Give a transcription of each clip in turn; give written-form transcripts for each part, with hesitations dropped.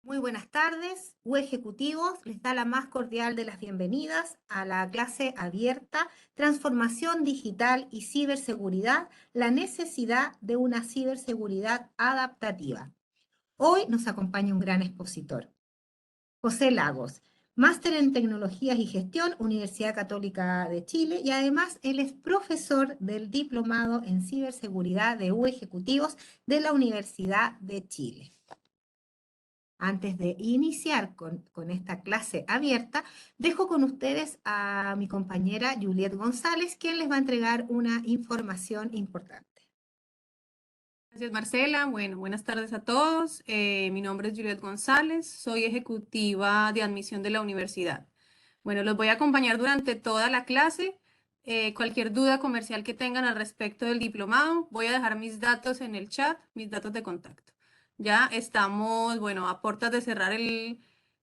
Muy buenas tardes, U Ejecutivos les da la más cordial de las bienvenidas a la clase abierta Transformación Digital y Ciberseguridad, la necesidad de una ciberseguridad adaptativa. Hoy nos acompaña un gran expositor, José Lagos, máster en Tecnologías y Gestión, Universidad Católica de Chile, y además él es profesor del Diplomado en Ciberseguridad de U Ejecutivos de la Universidad de Chile. Antes de iniciar con esta clase abierta, dejo con ustedes a mi compañera Juliet González, quien les va a entregar una información importante. Gracias, Marcela. Bueno, buenas tardes a todos. Mi nombre es Juliet González, soy ejecutiva de admisión de la universidad. Bueno, los voy a acompañar durante toda la clase. Cualquier duda comercial que tengan al respecto del diplomado, voy a dejar mis datos en el chat, mis datos de contacto. Ya estamos, bueno, a puertas de cerrar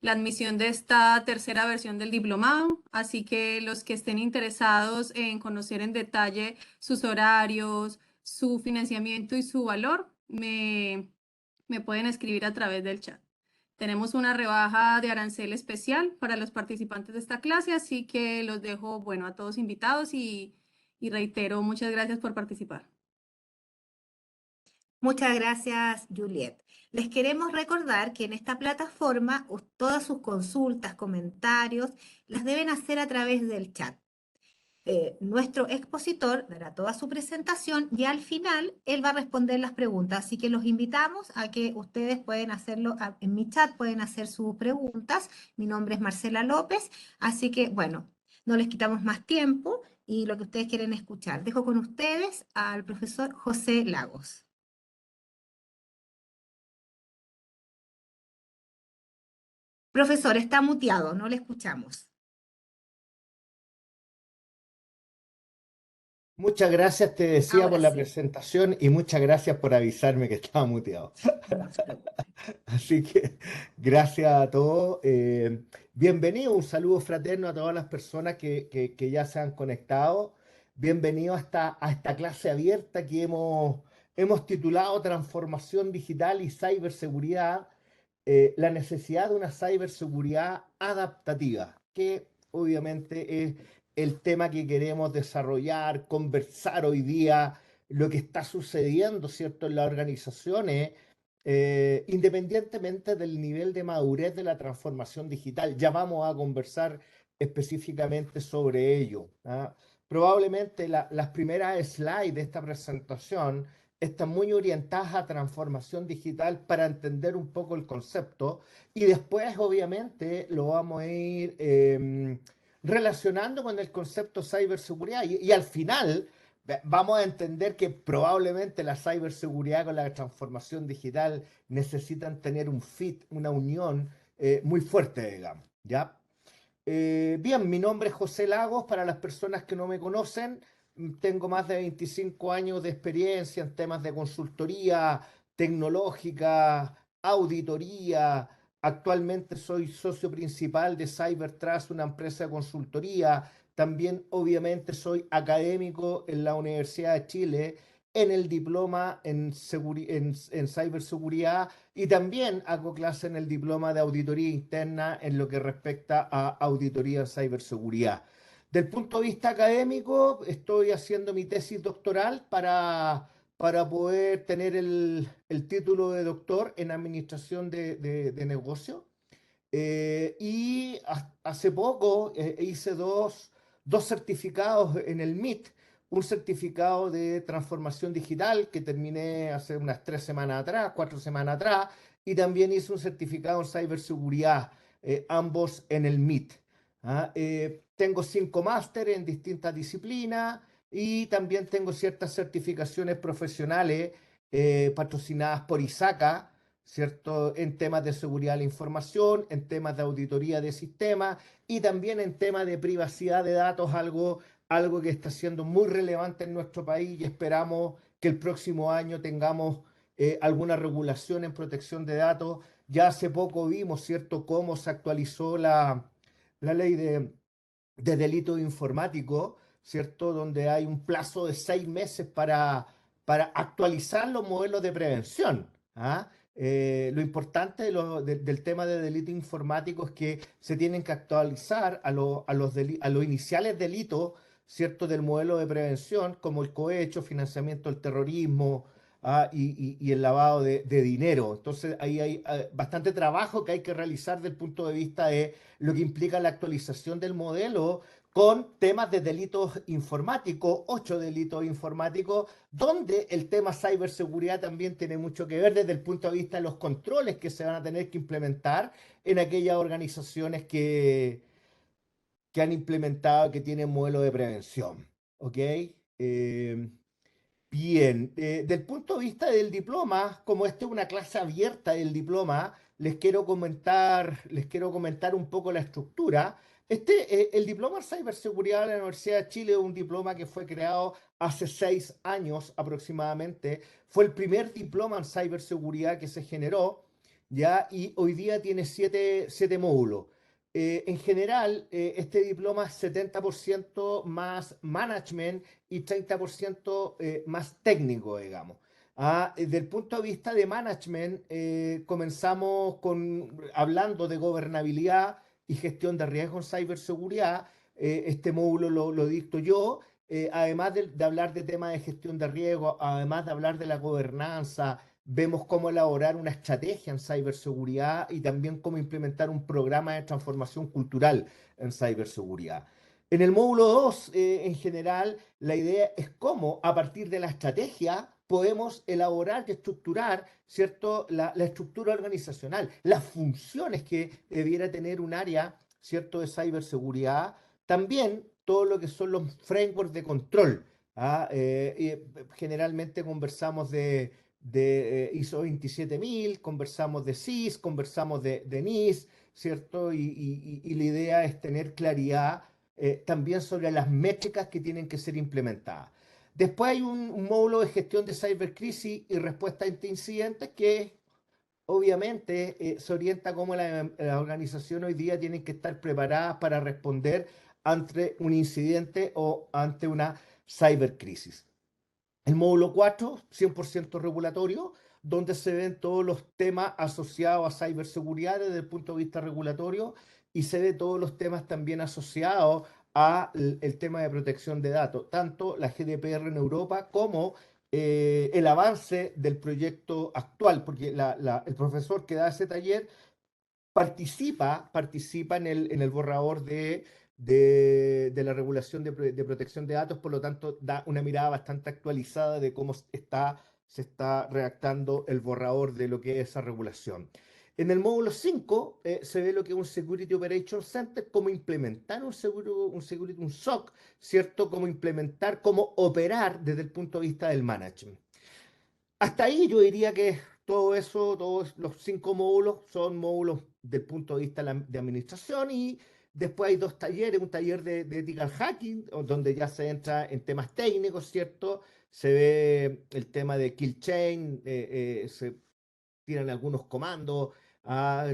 la admisión de esta tercera versión del diplomado, así que los que estén interesados en conocer en detalle sus horarios, su financiamiento y su valor, me pueden escribir a través del chat. Tenemos una rebaja de arancel especial para los participantes de esta clase, así que los dejo, bueno, a todos invitados y reitero, muchas gracias por participar. Muchas gracias, Juliet. Les queremos recordar que en esta plataforma todas sus consultas, comentarios, las deben hacer a través del chat. Nuestro expositor dará toda su presentación y al final él va a responder las preguntas. Así que los invitamos a que ustedes pueden hacerlo en mi chat, pueden hacer sus preguntas. Mi nombre es Marcela López, así que bueno, no les quitamos más tiempo y lo que ustedes quieren escuchar. Dejo con ustedes al profesor José Lagos. Profesor, está muteado, no le escuchamos. Muchas gracias, te decía, por Ahora la sí, presentación y muchas gracias por avisarme que estaba muteado. no se preocupe. Así que gracias a todos. Bienvenido, un saludo fraterno a todas las personas que ya se han conectado. Bienvenido a esta clase abierta que hemos titulado Transformación Digital y Ciberseguridad, la necesidad de una ciberseguridad adaptativa, que obviamente es el tema que queremos desarrollar, conversar hoy día, lo que está sucediendo, ¿cierto?, en las organizaciones, independientemente del nivel de madurez de la transformación digital. Ya vamos a conversar específicamente sobre ello, ¿ah? Probablemente las primeras slides de esta presentación están muy orientadas a transformación digital para entender un poco el concepto y después obviamente lo vamos a ir relacionando con el concepto ciberseguridad y al final vamos a entender que probablemente la ciberseguridad con la transformación digital necesitan tener un fit, una unión muy fuerte, digamos, ¿ya? Bien, mi nombre es José Lagos, para las personas que no me conocen, tengo más de 25 años de experiencia en temas de consultoría tecnológica, auditoría. Actualmente soy socio principal de CyberTrust, una empresa de consultoría. También, obviamente, soy académico en la Universidad de Chile en el diploma en ciberseguridad y también hago clase en el diploma de auditoría interna en lo que respecta a auditoría en ciberseguridad. Del punto de vista académico, estoy haciendo mi tesis doctoral para poder tener el título de doctor en administración de negocio. Hace poco hice dos certificados en el MIT, un certificado de transformación digital que terminé hace unas 3 semanas atrás, 4 semanas atrás, y también hice un certificado en ciberseguridad, ambos en el MIT. ¿Ah? Tengo 5 másteres en distintas disciplinas y también tengo ciertas certificaciones profesionales patrocinadas por ISACA, ¿cierto? En temas de seguridad de la información, en temas de auditoría de sistemas y también en temas de privacidad de datos, algo que está siendo muy relevante en nuestro país y esperamos que el próximo año tengamos alguna regulación en protección de datos. Ya hace poco vimos, ¿cierto?, cómo se actualizó la ley de delito informático, ¿cierto?, donde hay un plazo de 6 meses para actualizar los modelos de prevención. ¿Ah? Lo importante del tema de delito informático es que se tienen que actualizar a los iniciales delitos, ¿cierto?, del modelo de prevención, como el cohecho, financiamiento del terrorismo, y el lavado de dinero. Entonces, ahí hay bastante trabajo que hay que realizar desde el punto de vista de lo que implica la actualización del modelo con temas de delitos informáticos, 8 delitos informáticos, donde el tema ciberseguridad también tiene mucho que ver desde el punto de vista de los controles que se van a tener que implementar en aquellas organizaciones que han implementado, que tienen modelo de prevención. ¿Ok? Bien, del punto de vista del diploma, como esta es una clase abierta del diploma, les quiero comentar un poco la estructura. El diploma en ciberseguridad de la Universidad de Chile es un diploma que fue creado hace 6 años aproximadamente. Fue el primer diploma en ciberseguridad que se generó, ya, y hoy día tiene siete módulos. En general, este diploma es 70% más management y 30% más técnico, digamos. Desde el punto de vista de management, comenzamos hablando de gobernabilidad y gestión de riesgo en ciberseguridad. Este módulo lo dicto yo. Además de hablar de temas de gestión de riesgo, además de hablar de la gobernanza, vemos cómo elaborar una estrategia en ciberseguridad y también cómo implementar un programa de transformación cultural en ciberseguridad. En el módulo 2, en general, la idea es cómo, a partir de la estrategia, podemos elaborar y estructurar, ¿cierto?, la estructura organizacional, las funciones que debiera tener un área, ¿cierto?, de ciberseguridad. También todo lo que son los frameworks de control. Generalmente conversamos de ISO 27000, conversamos de CIS, conversamos de NIS, ¿cierto? Y la idea es tener claridad también sobre las métricas que tienen que ser implementadas. Después hay un módulo de gestión de cibercrisis y respuesta ante incidentes que obviamente se orienta cómo las organizaciones hoy día tienen que estar preparadas para responder ante un incidente o ante una cibercrisis. El módulo 4, 100% regulatorio, donde se ven todos los temas asociados a ciberseguridad desde el punto de vista regulatorio y se ve todos los temas también asociados al tema de protección de datos, tanto la GDPR en Europa como el avance del proyecto actual, porque el profesor que da ese taller participa en el borrador de la regulación de protección de datos, por lo tanto da una mirada bastante actualizada de cómo se está redactando el borrador de lo que es esa regulación. En el módulo 5 se ve lo que es un Security Operations Center, cómo implementar un SOC, ¿cierto? Cómo implementar, cómo operar desde el punto de vista del management. Hasta ahí yo diría que todo eso, todos los 5 módulos son módulos del punto de vista de administración, y después hay 2 talleres, un taller de ethical hacking, donde ya se entra en temas técnicos, ¿cierto? Se ve el tema de kill chain, se tiran algunos comandos,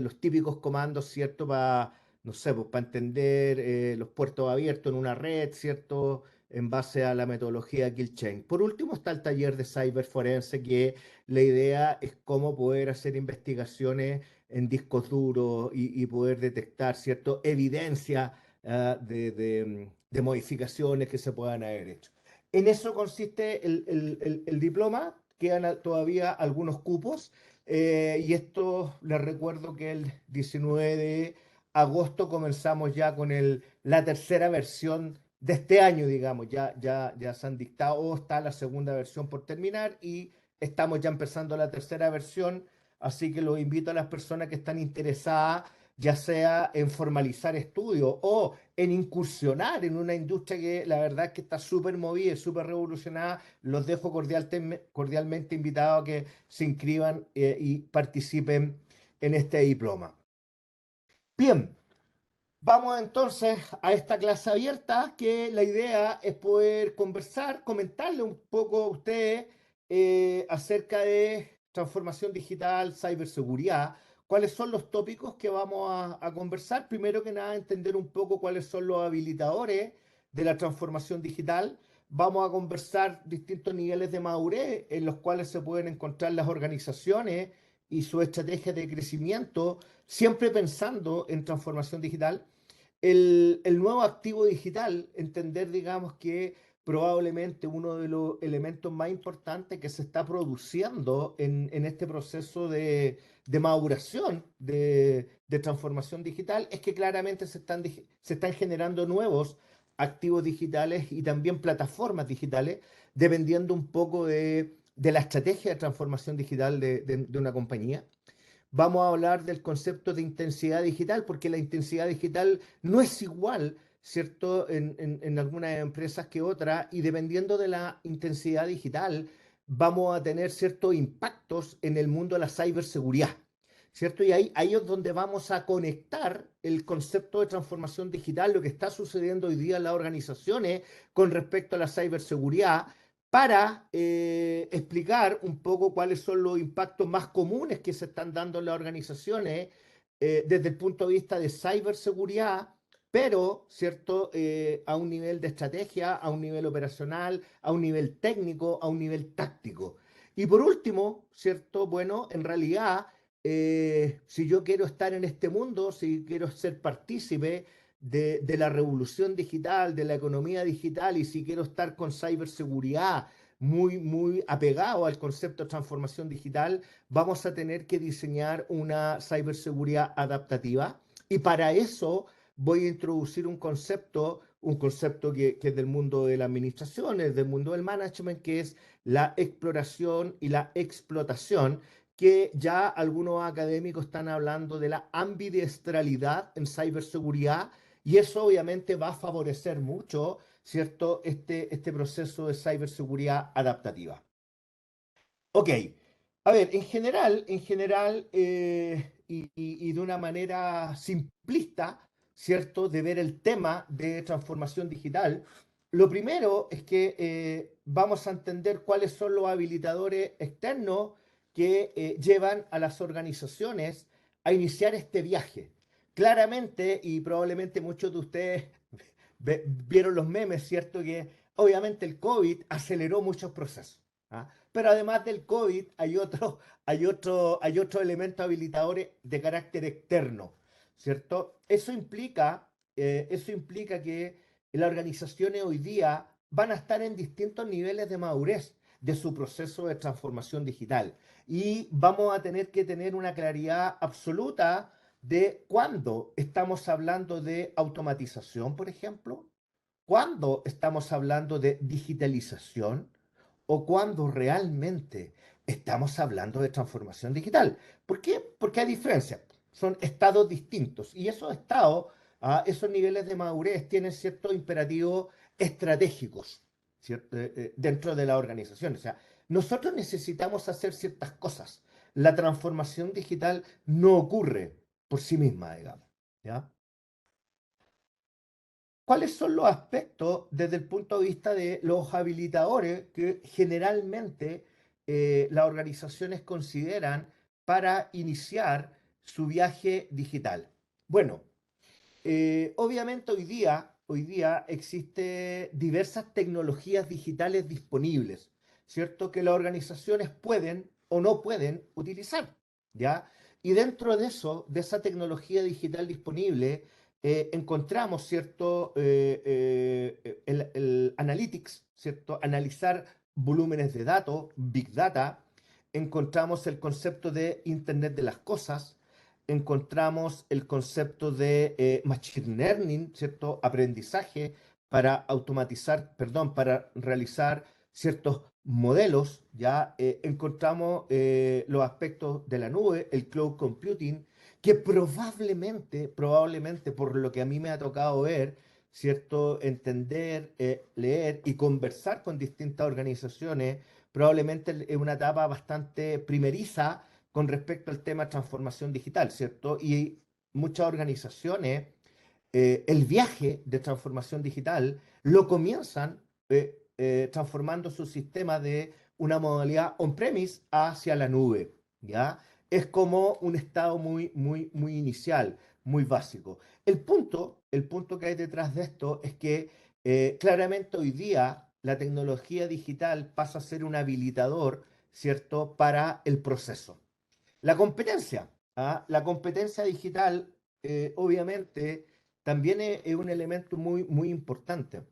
los típicos comandos, ¿cierto? Para, no sé, pues, para entender los puertos abiertos en una red, ¿cierto? En base a la metodología Kill Chain. Por último está el taller de ciberforense, que la idea es cómo poder hacer investigaciones en discos duros y poder detectar, ¿cierto?, evidencia de modificaciones que se puedan haber hecho. En eso consiste el diploma. Quedan todavía algunos cupos. Y esto les recuerdo que el 19 de agosto comenzamos ya con la tercera versión de este año, digamos. Ya se han dictado, o está la segunda versión por terminar y estamos ya empezando la tercera versión. Así que los invito a las personas que están interesadas, ya sea en formalizar estudios o en incursionar en una industria que la verdad es que está súper movida, súper revolucionada. Los dejo cordialmente invitados a que se inscriban y participen en este diploma. Bien, vamos entonces a esta clase abierta, que la idea es poder conversar, comentarle un poco a ustedes acerca de transformación digital, ciberseguridad, cuáles son los tópicos que vamos a conversar. Primero que nada, entender un poco cuáles son los habilitadores de la transformación digital. Vamos a conversar distintos niveles de madurez en los cuales se pueden encontrar las organizaciones y su estrategia de crecimiento, siempre pensando en transformación digital. El nuevo activo digital, entender, digamos, que probablemente uno de los elementos más importantes que se está produciendo en este proceso de maduración, de transformación digital, es que claramente se están generando nuevos activos digitales y también plataformas digitales, dependiendo un poco de la estrategia de transformación digital de una compañía. Vamos a hablar del concepto de intensidad digital, porque la intensidad digital no es igual, ¿cierto?, en algunas empresas que otras, y dependiendo de la intensidad digital, vamos a tener ciertos impactos en el mundo de la ciberseguridad, ¿cierto? Y ahí es donde vamos a conectar el concepto de transformación digital, lo que está sucediendo hoy día en las organizaciones con respecto a la ciberseguridad, para explicar un poco cuáles son los impactos más comunes que se están dando en las organizaciones desde el punto de vista de ciberseguridad, pero, ¿cierto?, a un nivel de estrategia, a un nivel operacional, a un nivel técnico, a un nivel táctico. Y por último, ¿cierto?, bueno, en realidad, si yo quiero estar en este mundo, si quiero ser partícipe de la revolución digital, de la economía digital, y si quiero estar con ciberseguridad muy apegado al concepto de transformación digital, vamos a tener que diseñar una ciberseguridad adaptativa. Y para eso voy a introducir un concepto que es del mundo de la administración, es del mundo del management, que es la exploración y la explotación, que ya algunos académicos están hablando de la ambidiestralidad en ciberseguridad, y eso obviamente va a favorecer mucho, ¿cierto?, este proceso de ciberseguridad adaptativa. Ok, a ver, y de una manera simplista, ¿cierto?, de ver el tema de transformación digital, lo primero es que vamos a entender cuáles son los habilitadores externos que llevan a las organizaciones a iniciar este viaje. Claramente, y probablemente muchos de ustedes vieron los memes, ¿cierto?, que obviamente el COVID aceleró muchos procesos. ¿Ah? Pero además del COVID hay otros elementos habilitadores de carácter externo, ¿cierto? Eso implica que las organizaciones hoy día van a estar en distintos niveles de madurez de su proceso de transformación digital, y vamos a tener que tener una claridad absoluta de cuándo estamos hablando de automatización, por ejemplo, cuándo estamos hablando de digitalización, o cuando realmente estamos hablando de transformación digital. ¿Por qué? Porque hay diferencias. Son estados distintos, y esos estados, esos niveles de madurez tienen ciertos imperativos estratégicos, ¿cierto?, dentro de la organización. O sea, nosotros necesitamos hacer ciertas cosas. La transformación digital no ocurre por sí misma, digamos, ¿ya? ¿Cuáles son los aspectos desde el punto de vista de los habilitadores que generalmente las organizaciones consideran para iniciar su viaje digital? Bueno, obviamente hoy día existen diversas tecnologías digitales disponibles, ¿cierto?, que las organizaciones pueden o no pueden utilizar, ¿ya? Y dentro de eso, de esa tecnología digital disponible, encontramos, ¿cierto?, el analytics, ¿cierto?, analizar volúmenes de datos, big data. Encontramos el concepto de Internet de las cosas, encontramos el concepto de machine learning, ¿cierto?, aprendizaje para automatizar, perdón, para realizar ciertos modelos. Ya encontramos los aspectos de la nube, el cloud computing, que probablemente por lo que a mí me ha tocado ver, ¿cierto?, entender, leer y conversar con distintas organizaciones, probablemente es una etapa bastante primeriza con respecto al tema de transformación digital, ¿cierto? Y muchas organizaciones, el viaje de transformación digital lo comienzan transformando su sistema de una modalidad on-premise hacia la nube, ¿ya? Es como un estado muy inicial, muy básico. El punto que hay detrás de esto es que claramente hoy día la tecnología digital pasa a ser un habilitador, ¿cierto?, para el proceso. La competencia. La competencia digital, obviamente, también es un elemento muy, muy importante.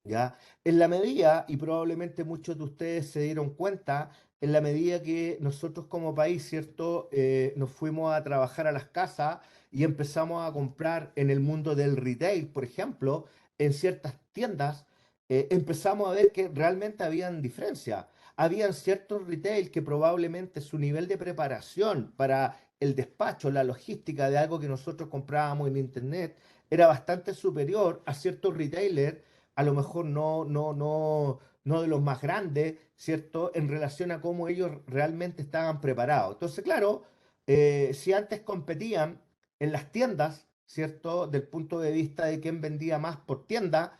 ¿Ya? En la medida, y probablemente muchos de ustedes se dieron cuenta, en la medida que nosotros como país, ¿cierto? Nos fuimos a trabajar a las casas y empezamos a comprar en el mundo del retail, por ejemplo, en ciertas tiendas, empezamos a ver que realmente habían diferencias. Habían ciertos retail que probablemente su nivel de preparación para el despacho, la logística de algo que nosotros comprábamos en internet, era bastante superior a ciertos retailers a lo mejor no de los más grandes, ¿cierto? En relación a cómo ellos realmente estaban preparados. Entonces, claro, si antes competían en las tiendas, ¿cierto? Del punto de vista de quién vendía más por tienda,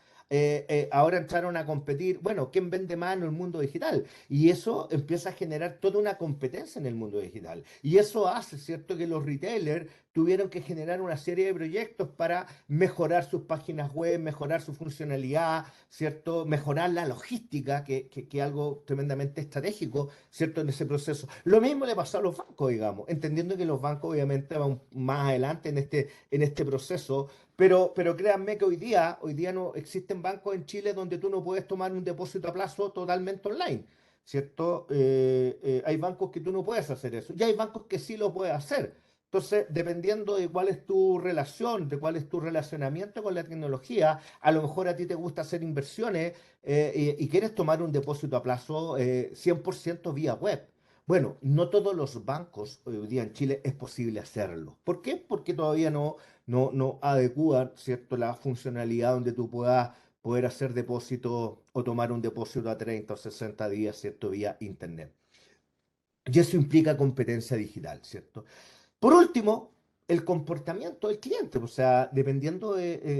ahora entraron a competir, bueno, quién vende más en el mundo digital. Y eso empieza a generar toda una competencia en el mundo digital. Y eso hace, ¿cierto?, que los retailers tuvieron que generar una serie de proyectos para mejorar sus páginas web, mejorar su funcionalidad, ¿cierto? Mejorar la logística, que es algo tremendamente estratégico, ¿cierto? En ese proceso. Lo mismo le pasó a los bancos, digamos, entendiendo que los bancos obviamente van más adelante en este proceso, pero créanme que hoy día no existen bancos en Chile donde tú no puedes tomar un depósito a plazo totalmente online. ¿Cierto? Hay bancos que tú no puedes hacer eso. Y hay bancos que sí lo puedes hacer. Entonces, dependiendo de cuál es tu relación, de cuál es tu relacionamiento con la tecnología, a lo mejor a ti te gusta hacer inversiones y quieres tomar un depósito a plazo 100% vía web. Bueno, no todos los bancos hoy día en Chile es posible hacerlo. ¿Por qué? Porque todavía no adecúan, ¿cierto?, la funcionalidad donde tú puedas poder hacer depósito o tomar un depósito a 30 o 60 días, ¿cierto?, vía internet. Y eso implica competencia digital, ¿cierto? Por último, el comportamiento del cliente, o sea, dependiendo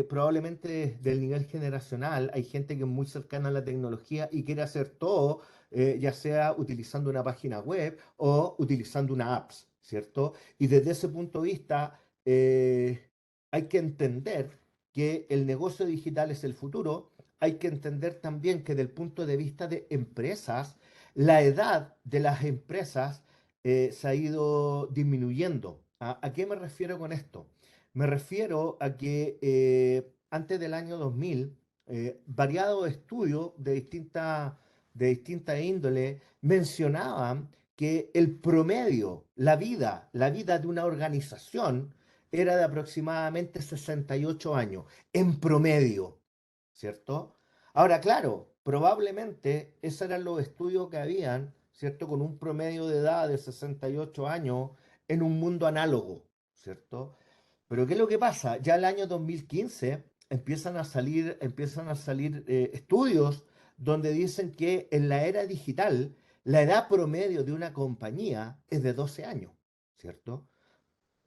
probablemente del nivel generacional, hay gente que es muy cercana a la tecnología y quiere hacer todo, ya sea utilizando una página web o utilizando una apps, ¿cierto? Y desde ese punto de vista, hay que entender que el negocio digital es el futuro. Hay que entender también que desde el punto de vista de empresas, la edad de las empresas se ha ido disminuyendo. ¿A qué me refiero con esto? Me refiero a que antes del año 2000, variados estudios de distinta índole mencionaban que el promedio, la vida de una organización era de aproximadamente 68 años, en promedio, ¿cierto? Ahora, claro, probablemente esos eran los estudios que habían, ¿cierto? Con un promedio de edad de 68 años en un mundo análogo, ¿cierto? Pero ¿qué es lo que pasa? Ya el año 2015 empiezan a salir estudios donde dicen que en la era digital la edad promedio de una compañía es de 12 años, ¿cierto?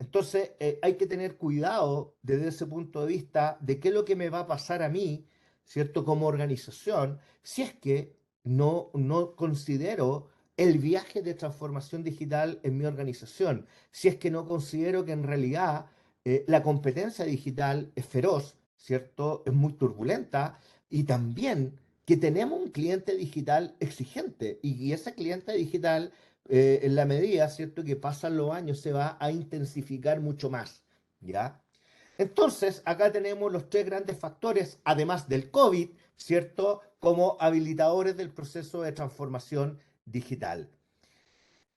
Entonces, hay que tener cuidado desde ese punto de vista de qué es lo que me va a pasar a mí, ¿cierto? Como organización, si es que no considero el viaje de transformación digital en mi organización, si es que no considero que en realidad la competencia digital es feroz, ¿cierto? Es muy turbulenta y también que tenemos un cliente digital exigente y ese cliente digital en la medida, ¿cierto?, que pasan los años se va a intensificar mucho más, ¿ya? Entonces, acá tenemos los tres grandes factores, además del COVID, ¿cierto?, como habilitadores del proceso de transformación digital.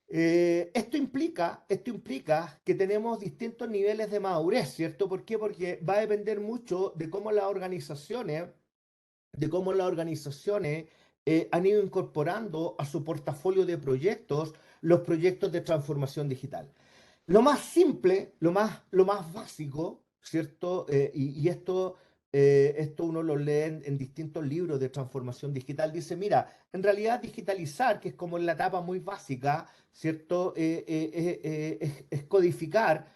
Esto implica que tenemos distintos niveles de madurez, ¿cierto? ¿Por qué? Porque va a depender mucho de cómo las organizaciones han ido incorporando a su portafolio de proyectos los proyectos de transformación digital. Lo más simple, lo más básico, ¿cierto? Esto uno lo lee en distintos libros de transformación digital. Dice, mira, en realidad digitalizar, que es como en la etapa muy básica, ¿cierto? Es codificar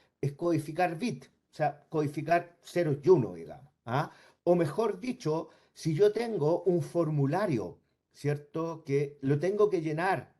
bit, o sea, codificar ceros y uno, digamos. ¿Ah? O mejor dicho, si yo tengo un formulario, ¿cierto? Que lo tengo que llenar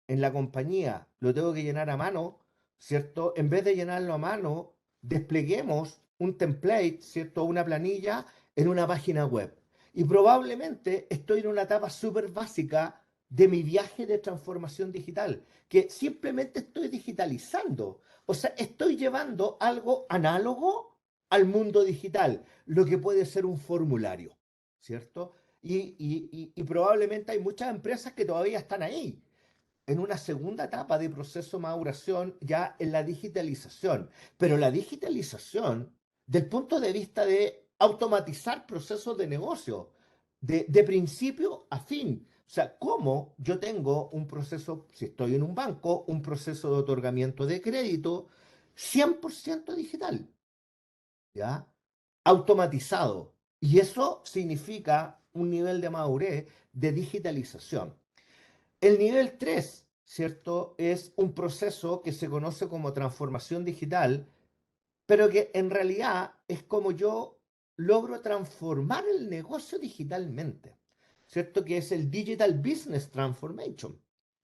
en la compañía, lo tengo que llenar a mano, ¿cierto? En vez de llenarlo a mano, despleguemos un template, ¿cierto? Una planilla en una página web. Y probablemente estoy en una etapa súper básica de mi viaje de transformación digital, que simplemente estoy digitalizando. O sea, estoy llevando algo análogo al mundo digital, lo que puede ser un formulario, ¿cierto? Y probablemente hay muchas empresas que todavía están ahí, en una segunda etapa de proceso de maduración, ya en la digitalización. Pero la digitalización, del punto de vista de automatizar procesos de negocio, de principio a fin. O sea, cómo yo tengo un proceso, si estoy en un banco, un proceso de otorgamiento de crédito 100% digital, ¿ya? Automatizado. Y eso significa un nivel de madurez de digitalización. El nivel 3, ¿cierto? Es un proceso que se conoce como transformación digital, pero que en realidad es como yo logro transformar el negocio digitalmente, ¿cierto? Que es el Digital Business Transformation,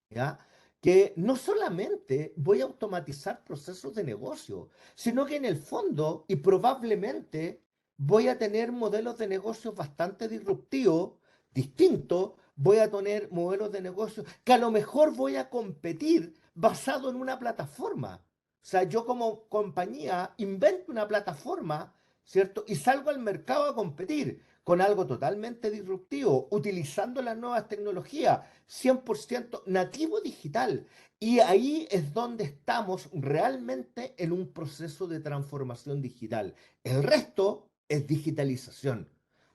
¿ya? Que no solamente voy a automatizar procesos de negocio, sino que en el fondo y probablemente voy a tener modelos de negocios bastante disruptivos, distintos, voy a tener modelos de negocio que a lo mejor voy a competir basado en una plataforma. O sea, yo como compañía invento una plataforma, ¿cierto? Y salgo al mercado a competir con algo totalmente disruptivo, utilizando las nuevas tecnologías, 100% nativo digital. Y ahí es donde estamos realmente en un proceso de transformación digital. El resto es digitalización.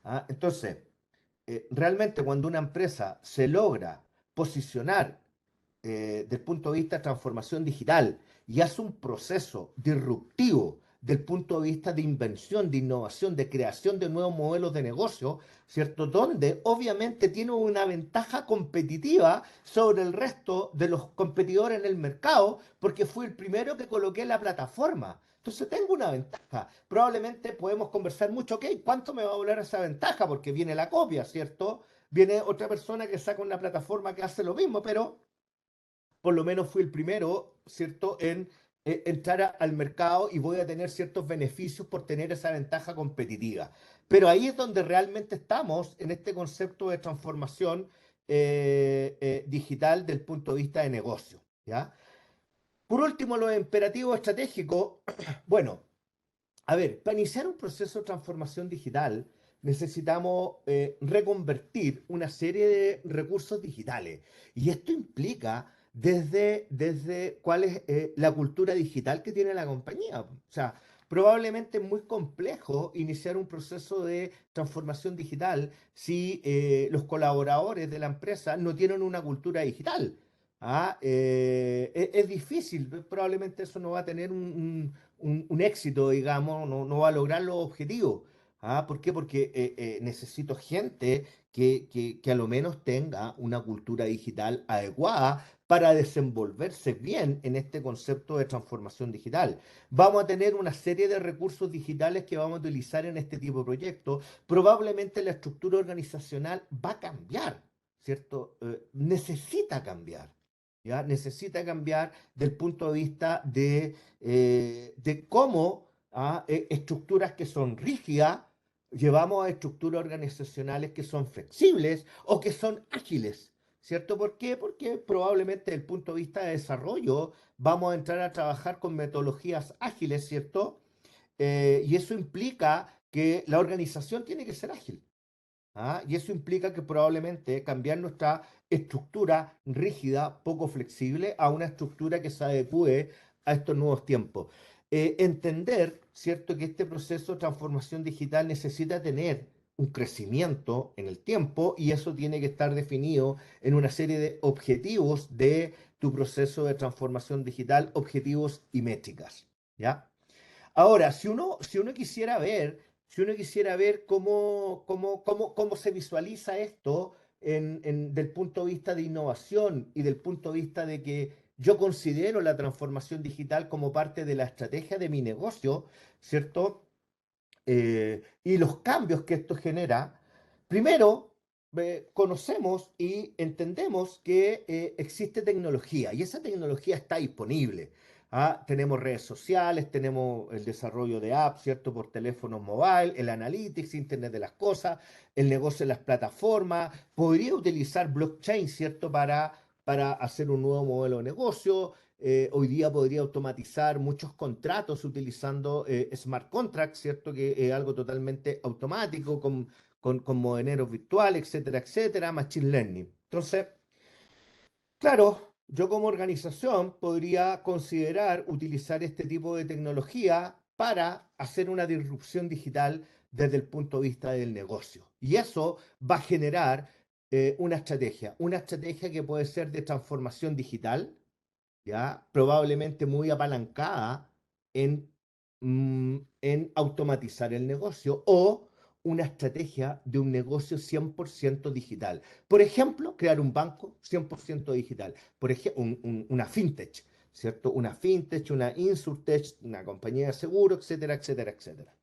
¿Ah? Entonces, realmente cuando una empresa se logra posicionar del punto de vista de transformación digital y hace un proceso disruptivo del punto de vista de invención, de innovación, de creación de nuevos modelos de negocio, ¿cierto? Donde obviamente tiene una ventaja competitiva sobre el resto de los competidores en el mercado, porque fui el primero que coloqué la plataforma. Entonces tengo una ventaja. Probablemente podemos conversar mucho, ok, ¿cuánto me va a volar esa ventaja? Porque viene la copia, ¿cierto? Viene otra persona que saca una plataforma que hace lo mismo, pero por lo menos fui el primero, ¿cierto?, en entrar al mercado y voy a tener ciertos beneficios por tener esa ventaja competitiva. Pero ahí es donde realmente estamos en este concepto de transformación digital del punto de vista de negocio, ¿ya? Por último, los imperativos estratégicos. Bueno, a ver, para iniciar un proceso de transformación digital necesitamos reconvertir una serie de recursos digitales. Y esto implica desde cuál es la cultura digital que tiene la compañía. O sea, probablemente es muy complejo iniciar un proceso de transformación digital si los colaboradores de la empresa no tienen una cultura digital. ¿Ah? Es difícil, probablemente eso no va a tener un éxito, digamos, no va a lograr los objetivos. ¿Ah? ¿Por qué? Porque necesito gente que a lo menos tenga una cultura digital adecuada para desenvolverse bien en este concepto de transformación digital. Vamos a tener una serie de recursos digitales que vamos a utilizar en este tipo de proyectos. Probablemente la estructura organizacional va a cambiar, ¿cierto? Necesita cambiar. ¿Ya? Necesita cambiar del punto de vista de cómo estructuras que son rígidas llevamos a estructuras organizacionales que son flexibles o que son ágiles, ¿cierto? ¿Por qué? Porque probablemente desde el punto de vista de desarrollo vamos a entrar a trabajar con metodologías ágiles, ¿cierto? Y eso implica que la organización tiene que ser ágil. ¿Ah? Y eso implica que probablemente cambiar nuestra estructura rígida, poco flexible, a una estructura que se adecue a estos nuevos tiempos. Entender, ¿cierto?, que este proceso de transformación digital necesita tener un crecimiento en el tiempo y eso tiene que estar definido en una serie de objetivos de tu proceso de transformación digital, objetivos y métricas, ¿ya? Ahora, si uno quisiera ver cómo se visualiza esto del punto de vista de innovación y del punto de vista de que yo considero la transformación digital como parte de la estrategia de mi negocio, ¿cierto? Y los cambios que esto genera, primero, conocemos y entendemos que existe tecnología y esa tecnología está disponible. Tenemos redes sociales, tenemos el desarrollo de apps, ¿cierto? Por teléfonos mobile, el analytics, Internet de las cosas, el negocio de las plataformas. Podría utilizar blockchain, ¿cierto? Para hacer un nuevo modelo de negocio. Hoy día podría automatizar muchos contratos utilizando smart contracts, ¿cierto? Que es algo totalmente automático con modelos virtuales, etcétera, etcétera, machine learning. Entonces, claro, yo como organización podría considerar utilizar este tipo de tecnología para hacer una disrupción digital desde el punto de vista del negocio. Y eso va a generar una estrategia que puede ser de transformación digital, ¿ya? Probablemente muy apalancada en, en automatizar el negocio o una estrategia de un negocio 100% digital. Por ejemplo, crear un banco 100% digital. Por ejemplo, una fintech, ¿cierto? Una fintech, una insurtech, una compañía de seguro, etcétera, etcétera, etcétera.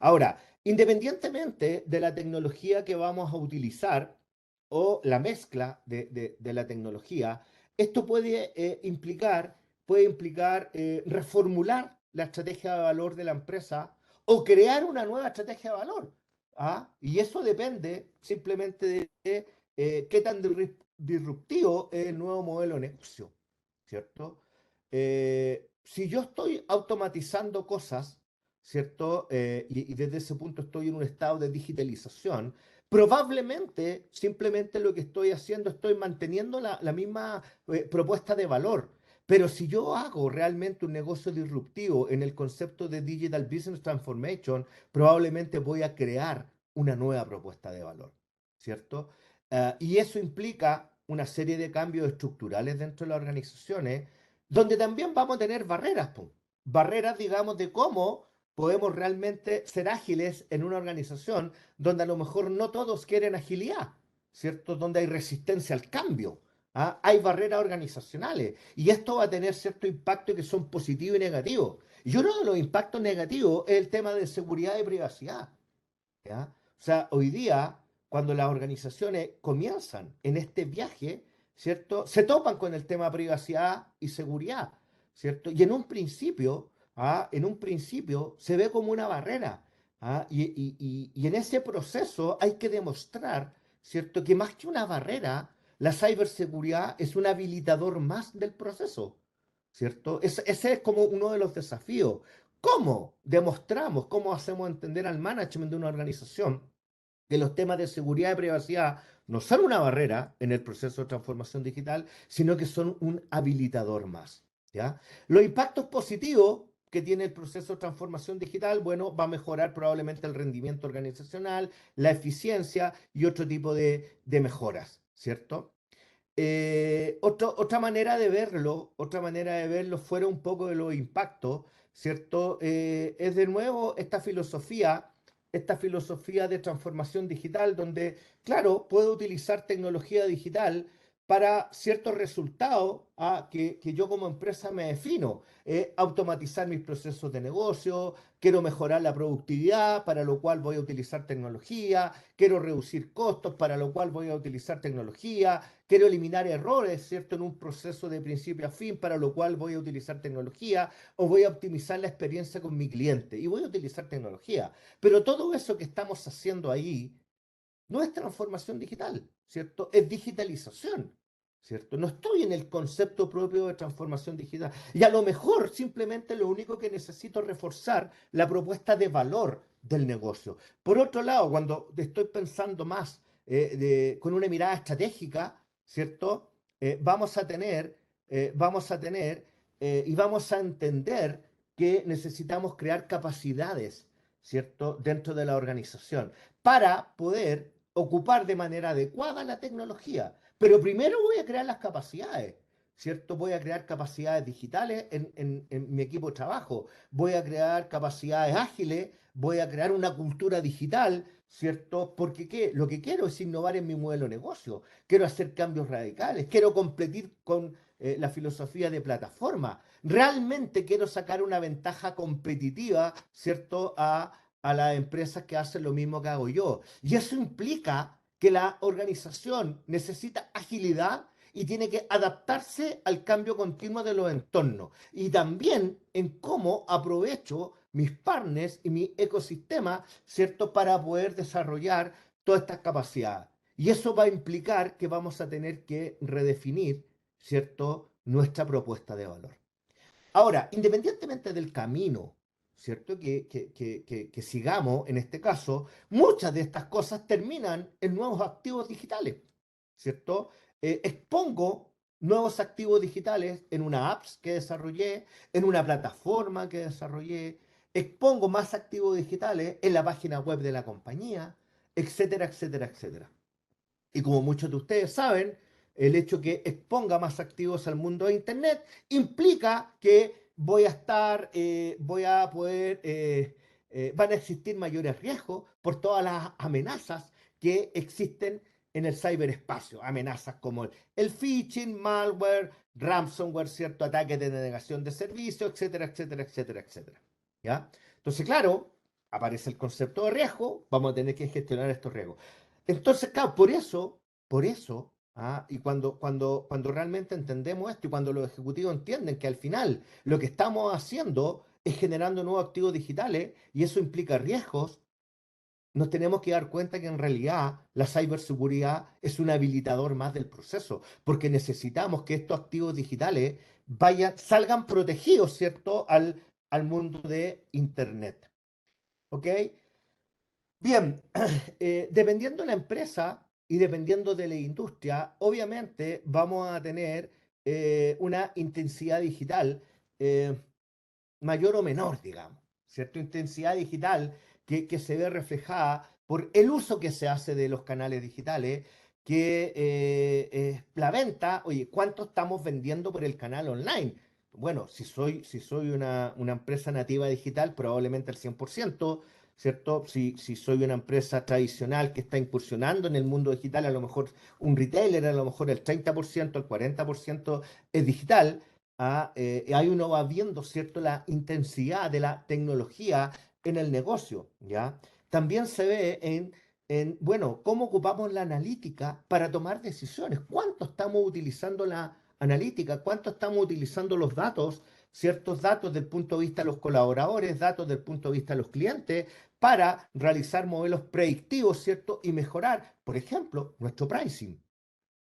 Ahora, independientemente de la tecnología que vamos a utilizar o la mezcla de la tecnología, esto puede implicar reformular la estrategia de valor de la empresa o crear una nueva estrategia de valor. Y eso depende simplemente de qué tan disruptivo es el nuevo modelo de negocio, ¿cierto? Si yo estoy automatizando cosas, ¿cierto? Y desde ese punto estoy en un estado de digitalización. Probablemente, simplemente lo que estoy haciendo, estoy manteniendo la misma propuesta de valor. Pero si yo hago realmente un negocio disruptivo en el concepto de Digital Business Transformation, probablemente voy a crear una nueva propuesta de valor, ¿cierto? Y eso implica una serie de cambios estructurales dentro de las organizaciones, donde también vamos a tener barreras, po. Barreras, digamos, de cómo podemos realmente ser ágiles en una organización donde a lo mejor no todos quieren agilidad, ¿cierto? Donde hay resistencia al cambio. Hay barreras organizacionales y esto va a tener cierto impacto que son positivos y negativos. Y uno de los impactos negativos es el tema de seguridad y privacidad, ¿ya? O sea, hoy día, cuando las organizaciones comienzan en este viaje, ¿cierto? Se topan con el tema privacidad y seguridad, ¿cierto? Y en un principio se ve como una barrera, y en ese proceso hay que demostrar, ¿cierto? Que más que una barrera, la ciberseguridad es un habilitador más del proceso, ¿cierto? Ese es como uno de los desafíos. ¿Cómo demostramos, cómo hacemos entender al management de una organización que los temas de seguridad y privacidad no son una barrera en el proceso de transformación digital, sino que son un habilitador más, ¿ya? Los impactos positivos que tiene el proceso de transformación digital, bueno, va a mejorar probablemente el rendimiento organizacional, la eficiencia y otro tipo de mejoras, ¿cierto? Otra manera de verlo fuera un poco de los impactos, ¿cierto? Es de nuevo esta filosofía de transformación digital, donde, claro, puedo utilizar tecnología digital para ciertos resultados que yo como empresa me defino. Automatizar mis procesos de negocio, quiero mejorar la productividad, para lo cual voy a utilizar tecnología, quiero reducir costos, para lo cual voy a utilizar tecnología, quiero eliminar errores, ¿cierto? En un proceso de principio a fin, para lo cual voy a utilizar tecnología, o voy a optimizar la experiencia con mi cliente y voy a utilizar tecnología. Pero todo eso que estamos haciendo ahí no es transformación digital, ¿cierto? Es digitalización, ¿cierto? No estoy en el concepto propio de transformación digital. Y a lo mejor simplemente lo único que necesito es reforzar la propuesta de valor del negocio. Por otro lado, cuando estoy pensando más con una mirada estratégica, ¿cierto? Vamos a tener y vamos a entender que necesitamos crear capacidades, ¿cierto? Dentro de la organización para poder ocupar de manera adecuada la tecnología. Pero primero voy a crear las capacidades, ¿cierto? Voy a crear capacidades digitales en mi equipo de trabajo, voy a crear capacidades ágiles, voy a crear una cultura digital, ¿cierto? Porque ¿qué? Lo que quiero es innovar en mi modelo de negocio, quiero hacer cambios radicales, quiero competir con la filosofía de plataforma. Realmente quiero sacar una ventaja competitiva, ¿cierto? A las empresas que hacen lo mismo que hago yo. Y eso implica que la organización necesita agilidad y tiene que adaptarse al cambio continuo de los entornos. Y también en cómo aprovecho mis partners y mi ecosistema, ¿cierto?, para poder desarrollar todas estas capacidades. Y eso va a implicar que vamos a tener que redefinir, ¿cierto?, nuestra propuesta de valor. Ahora, independientemente del camino, ¿cierto?, que sigamos en este caso, muchas de estas cosas terminan en nuevos activos digitales, ¿cierto? Expongo nuevos activos digitales en una apps que desarrollé, en una plataforma que desarrollé, expongo más activos digitales en la página web de la compañía, etcétera, etcétera, etcétera. Y como muchos de ustedes saben, el hecho que exponga más activos al mundo de Internet implica que voy a poder, van a existir mayores riesgos por todas las amenazas que existen en el ciberespacio. Amenazas como el phishing, malware, ransomware, cierto, ataques de denegación de servicio, etcétera, etcétera, etcétera, etcétera. ¿Ya? Entonces, claro, aparece el concepto de riesgo, vamos a tener que gestionar estos riesgos. Entonces, claro, por eso, y cuando realmente entendemos esto y cuando los ejecutivos entienden que al final lo que estamos haciendo es generando nuevos activos digitales y eso implica riesgos, nos tenemos que dar cuenta que en realidad la ciberseguridad es un habilitador más del proceso, porque necesitamos que estos activos digitales salgan protegidos, ¿cierto?, al mundo de Internet. ¿Ok? Bien, dependiendo de la empresa y dependiendo de la industria, obviamente vamos a tener una intensidad digital eh, mayor o menor, digamos, ¿cierto? Intensidad digital que se ve reflejada por el uso que se hace de los canales digitales, que la venta, oye, ¿cuánto estamos vendiendo por el canal online? Bueno, si soy una empresa nativa digital, probablemente el 100%, ¿cierto? Si soy una empresa tradicional que está incursionando en el mundo digital, a lo mejor un retailer, a lo mejor el 30%, el 40% es digital. Ahí uno va viendo, ¿cierto?, la intensidad de la tecnología en el negocio, ¿ya? También se ve bueno, cómo ocupamos la analítica para tomar decisiones, cuánto estamos utilizando la analítica, cuánto estamos utilizando los datos, ciertos datos del punto de vista de los colaboradores, datos del punto de vista de los clientes, para realizar modelos predictivos, ¿cierto? Y mejorar, por ejemplo, nuestro pricing,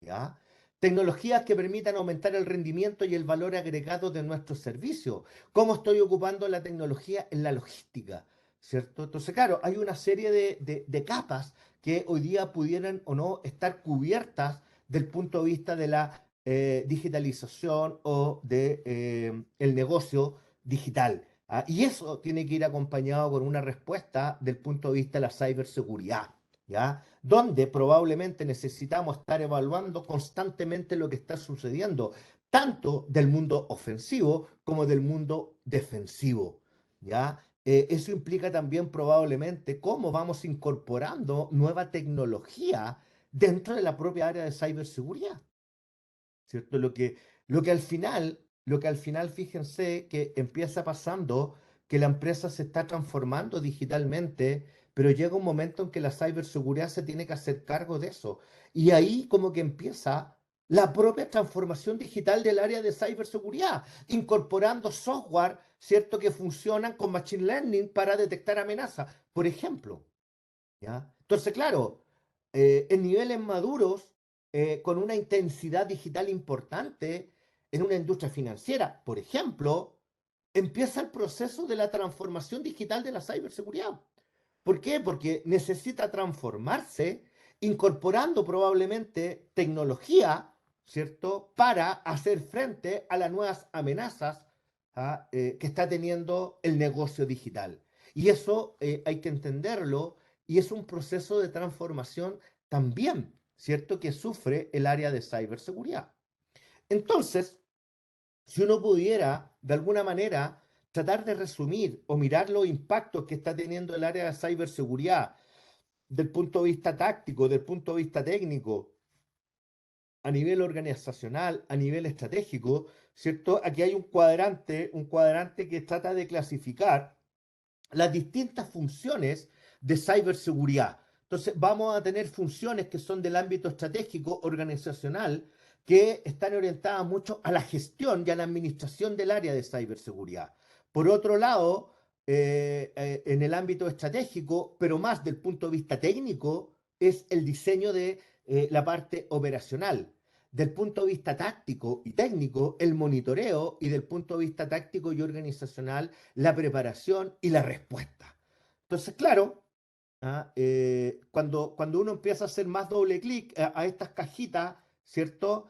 ¿ya? Tecnologías que permitan aumentar el rendimiento y el valor agregado de nuestros servicios. ¿Cómo estoy ocupando la tecnología en la logística? ¿Cierto? Entonces, claro, hay una serie de capas que hoy día pudieran o no estar cubiertas del punto de vista de la digitalización o de el negocio digital. Y eso tiene que ir acompañado con una respuesta del punto de vista de la ciberseguridad, ¿ya? Donde probablemente necesitamos estar evaluando constantemente lo que está sucediendo, tanto del mundo ofensivo como del mundo defensivo, ¿ya? Eso implica también probablemente cómo vamos incorporando nueva tecnología dentro de la propia área de ciberseguridad, ¿cierto? Lo que al final, fíjense que empieza pasando que la empresa se está transformando digitalmente, pero llega un momento en que la ciberseguridad se tiene que hacer cargo de eso. Y ahí como que empieza la propia transformación digital del área de ciberseguridad, incorporando software, ¿cierto?, que funcionan con machine learning para detectar amenazas, por ejemplo, ¿ya? Entonces, claro, en niveles maduros, con una intensidad digital importante en una industria financiera, por ejemplo, empieza el proceso de la transformación digital de la ciberseguridad. ¿Por qué? Porque necesita transformarse incorporando probablemente tecnología, ¿cierto?, para hacer frente a las nuevas amenazas que está teniendo el negocio digital. Y eso hay que entenderlo y es un proceso de transformación también, ¿cierto?, que sufre el área de ciberseguridad. Entonces, si uno pudiera, de alguna manera, tratar de resumir o mirar los impactos que está teniendo el área de ciberseguridad del punto de vista táctico, del punto de vista técnico, a nivel organizacional, a nivel estratégico, ¿cierto? Aquí hay un cuadrante que trata de clasificar las distintas funciones de ciberseguridad. Entonces, vamos a tener funciones que son del ámbito estratégico, organizacional, que están orientadas mucho a la gestión y a la administración del área de ciberseguridad. Por otro lado, en el ámbito estratégico, pero más del punto de vista técnico, es el diseño de la parte operacional. Del punto de vista táctico y técnico, el monitoreo, y del punto de vista táctico y organizacional, la preparación y la respuesta. Entonces, claro, cuando uno empieza a hacer más doble clic a estas cajitas, ¿cierto?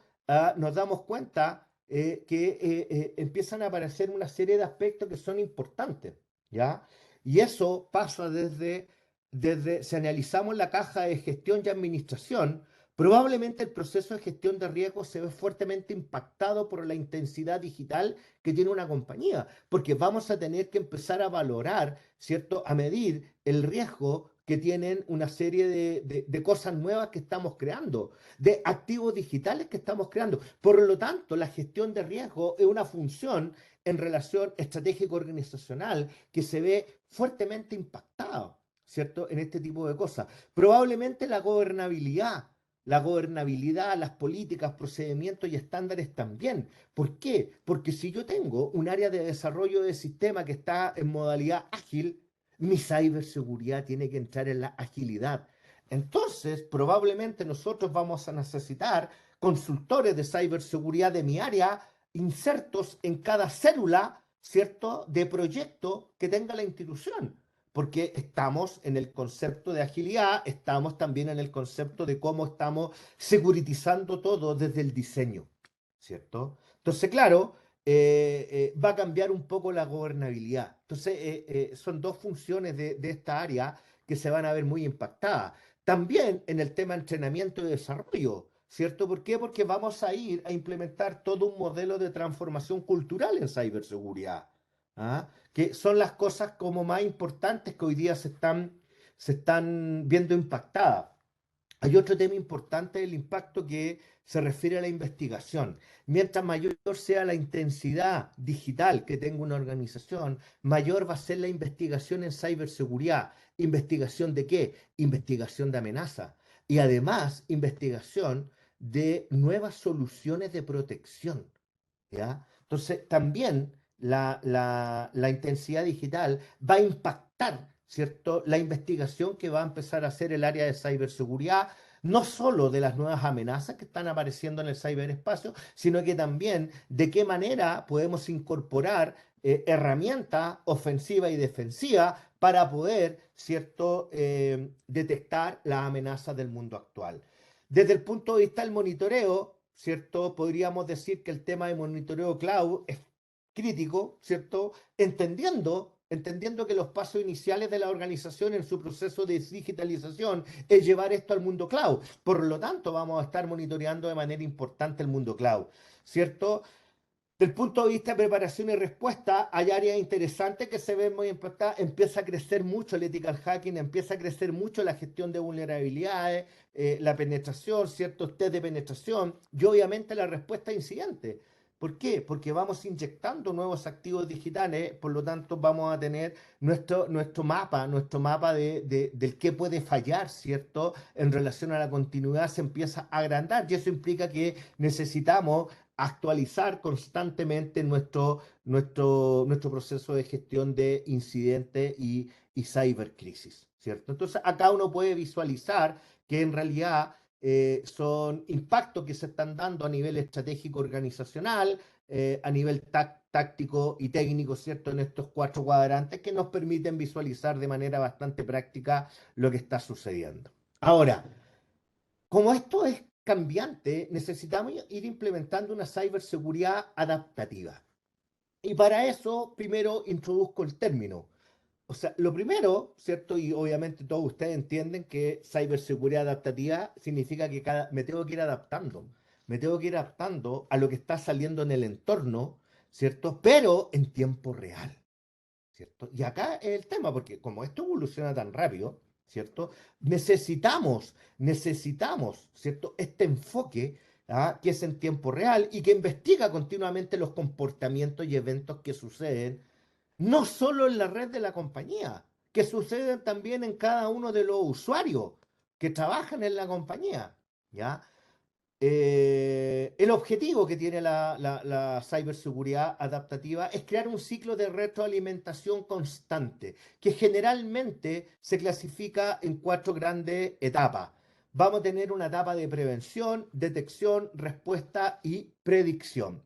Nos damos cuenta que empiezan a aparecer una serie de aspectos que son importantes, ¿ya? Y eso pasa si analizamos la caja de gestión y administración, probablemente el proceso de gestión de riesgo se ve fuertemente impactado por la intensidad digital que tiene una compañía, porque vamos a tener que empezar a valorar, ¿cierto? A medir el riesgo que tienen una serie de cosas nuevas que estamos creando, de activos digitales que estamos creando. Por lo tanto, la gestión de riesgo es una función en relación estratégico-organizacional que se ve fuertemente impactada, ¿cierto? En este tipo de cosas. Probablemente la gobernabilidad, las políticas, procedimientos y estándares también. ¿Por qué? Porque si yo tengo un área de desarrollo de sistema que está en modalidad ágil, mi ciberseguridad tiene que entrar en la agilidad. Entonces, probablemente nosotros vamos a necesitar consultores de ciberseguridad de mi área insertos en cada célula, ¿cierto?, de proyecto que tenga la institución. Porque estamos en el concepto de agilidad, estamos también en el concepto de cómo estamos securitizando todo desde el diseño, ¿cierto? Entonces, claro, va a cambiar un poco la gobernabilidad. Entonces, son dos funciones de esta área que se van a ver muy impactadas. También en el tema de entrenamiento y desarrollo, ¿cierto? ¿Por qué? Porque vamos a ir a implementar todo un modelo de transformación cultural en ciberseguridad. ¿Ah? Que son las cosas como más importantes que hoy día se están viendo impactadas. Hay otro tema importante del impacto que se refiere a la investigación. Mientras mayor sea la intensidad digital que tenga una organización, mayor va a ser la investigación en ciberseguridad. ¿Investigación de qué? Investigación de amenaza. Y además, investigación de nuevas soluciones de protección. ¿Ya? Entonces, también la intensidad digital va a impactar, ¿cierto?, la investigación que va a empezar a hacer el área de ciberseguridad, no solo de las nuevas amenazas que están apareciendo en el ciberespacio, sino que también de qué manera podemos incorporar herramientas ofensivas y defensivas para poder, ¿cierto?, detectar las amenazas del mundo actual. Desde el punto de vista del monitoreo, ¿cierto? Podríamos decir que el tema de monitoreo cloud es crítico, ¿cierto? Entendiendo que los pasos iniciales de la organización en su proceso de digitalización es llevar esto al mundo cloud. Por lo tanto, vamos a estar monitoreando de manera importante el mundo cloud, ¿cierto? Del punto de vista de preparación y respuesta, hay áreas interesantes que se ven muy impactadas. Empieza a crecer mucho el ethical hacking, empieza a crecer mucho la gestión de vulnerabilidades, la penetración, ciertos test de penetración y obviamente la respuesta a incidentes. ¿Por qué? Porque vamos inyectando nuevos activos digitales, por lo tanto vamos a tener nuestro mapa del qué puede fallar, ¿cierto? En relación a la continuidad se empieza a agrandar y eso implica que necesitamos actualizar constantemente nuestro proceso de gestión de incidentes y cybercrisis, ¿cierto? Entonces, acá uno puede visualizar que en realidad son impactos que se están dando a nivel estratégico organizacional, a nivel táctico y técnico, ¿cierto? En estos 4 cuadrantes que nos permiten visualizar de manera bastante práctica lo que está sucediendo. Ahora, como esto es cambiante, necesitamos ir implementando una ciberseguridad adaptativa. Y para eso, primero introduzco el término. O sea, lo primero, ¿cierto? Y obviamente todos ustedes entienden que ciberseguridad adaptativa significa que me tengo que ir adaptando. Me tengo que ir adaptando a lo que está saliendo en el entorno, ¿cierto? Pero en tiempo real, ¿cierto? Y acá es el tema, porque como esto evoluciona tan rápido, ¿cierto? Necesitamos, ¿cierto? Este enfoque, que es en tiempo real y que investiga continuamente los comportamientos y eventos que suceden, no solo en la red de la compañía, que suceden también en cada uno de los usuarios que trabajan en la compañía, ¿ya? El objetivo que tiene la ciberseguridad adaptativa es crear un ciclo de retroalimentación constante, que generalmente se clasifica en 4 grandes etapas. Vamos a tener una etapa de prevención, detección, respuesta y predicción.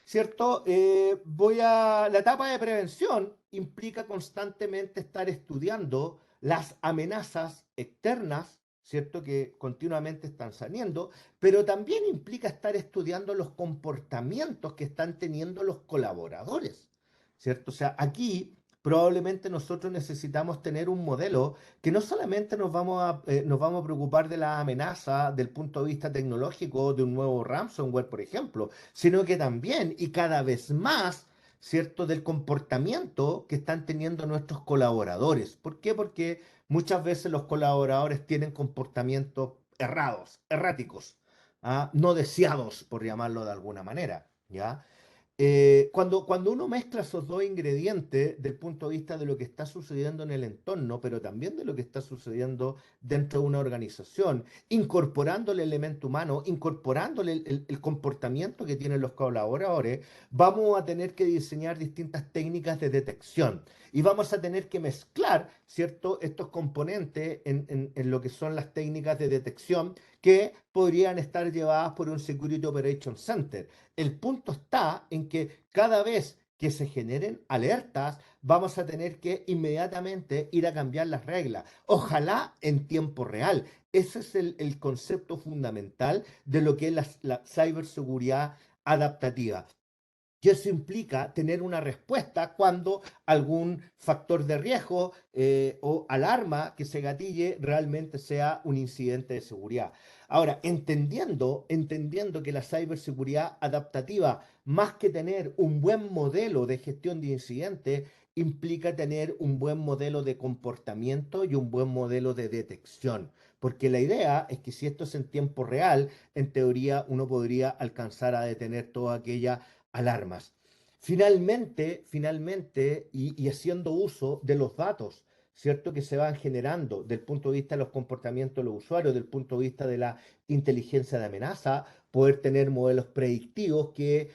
¿Cierto? La etapa de prevención implica constantemente estar estudiando las amenazas externas, ¿cierto? Que continuamente están saliendo, pero también implica estar estudiando los comportamientos que están teniendo los colaboradores, ¿cierto? O sea, aquí probablemente nosotros necesitamos tener un modelo que no solamente nos vamos a preocupar de la amenaza del punto de vista tecnológico de un nuevo ransomware, por ejemplo, sino que también y cada vez más, ¿cierto?, del comportamiento que están teniendo nuestros colaboradores. ¿Por qué? Porque muchas veces los colaboradores tienen comportamientos errados, erráticos, ¿ah? No deseados, por llamarlo de alguna manera, ¿ya? Cuando uno mezcla esos 2 ingredientes del punto de vista de lo que está sucediendo en el entorno, pero también de lo que está sucediendo dentro de una organización, incorporando el elemento humano, incorporándole el comportamiento que tienen los colaboradores, vamos a tener que diseñar distintas técnicas de detección y vamos a tener que mezclar, ¿cierto?, estos componentes en lo que son las técnicas de detección que podrían estar llevadas por un Security Operations Center. El punto está en que cada vez que se generen alertas, vamos a tener que inmediatamente ir a cambiar las reglas. Ojalá en tiempo real. Ese es el concepto fundamental de lo que es la ciberseguridad adaptativa. Y eso implica tener una respuesta cuando algún factor de riesgo o alarma que se gatille realmente sea un incidente de seguridad. Ahora, entendiendo que la ciberseguridad adaptativa, más que tener un buen modelo de gestión de incidentes, implica tener un buen modelo de comportamiento y un buen modelo de detección. Porque la idea es que si esto es en tiempo real, en teoría uno podría alcanzar a detener toda aquella alarmas. Finalmente, y haciendo uso de los datos, ¿cierto? Que se van generando del punto de vista de los comportamientos de los usuarios, del punto de vista de la inteligencia de amenaza, poder tener modelos predictivos que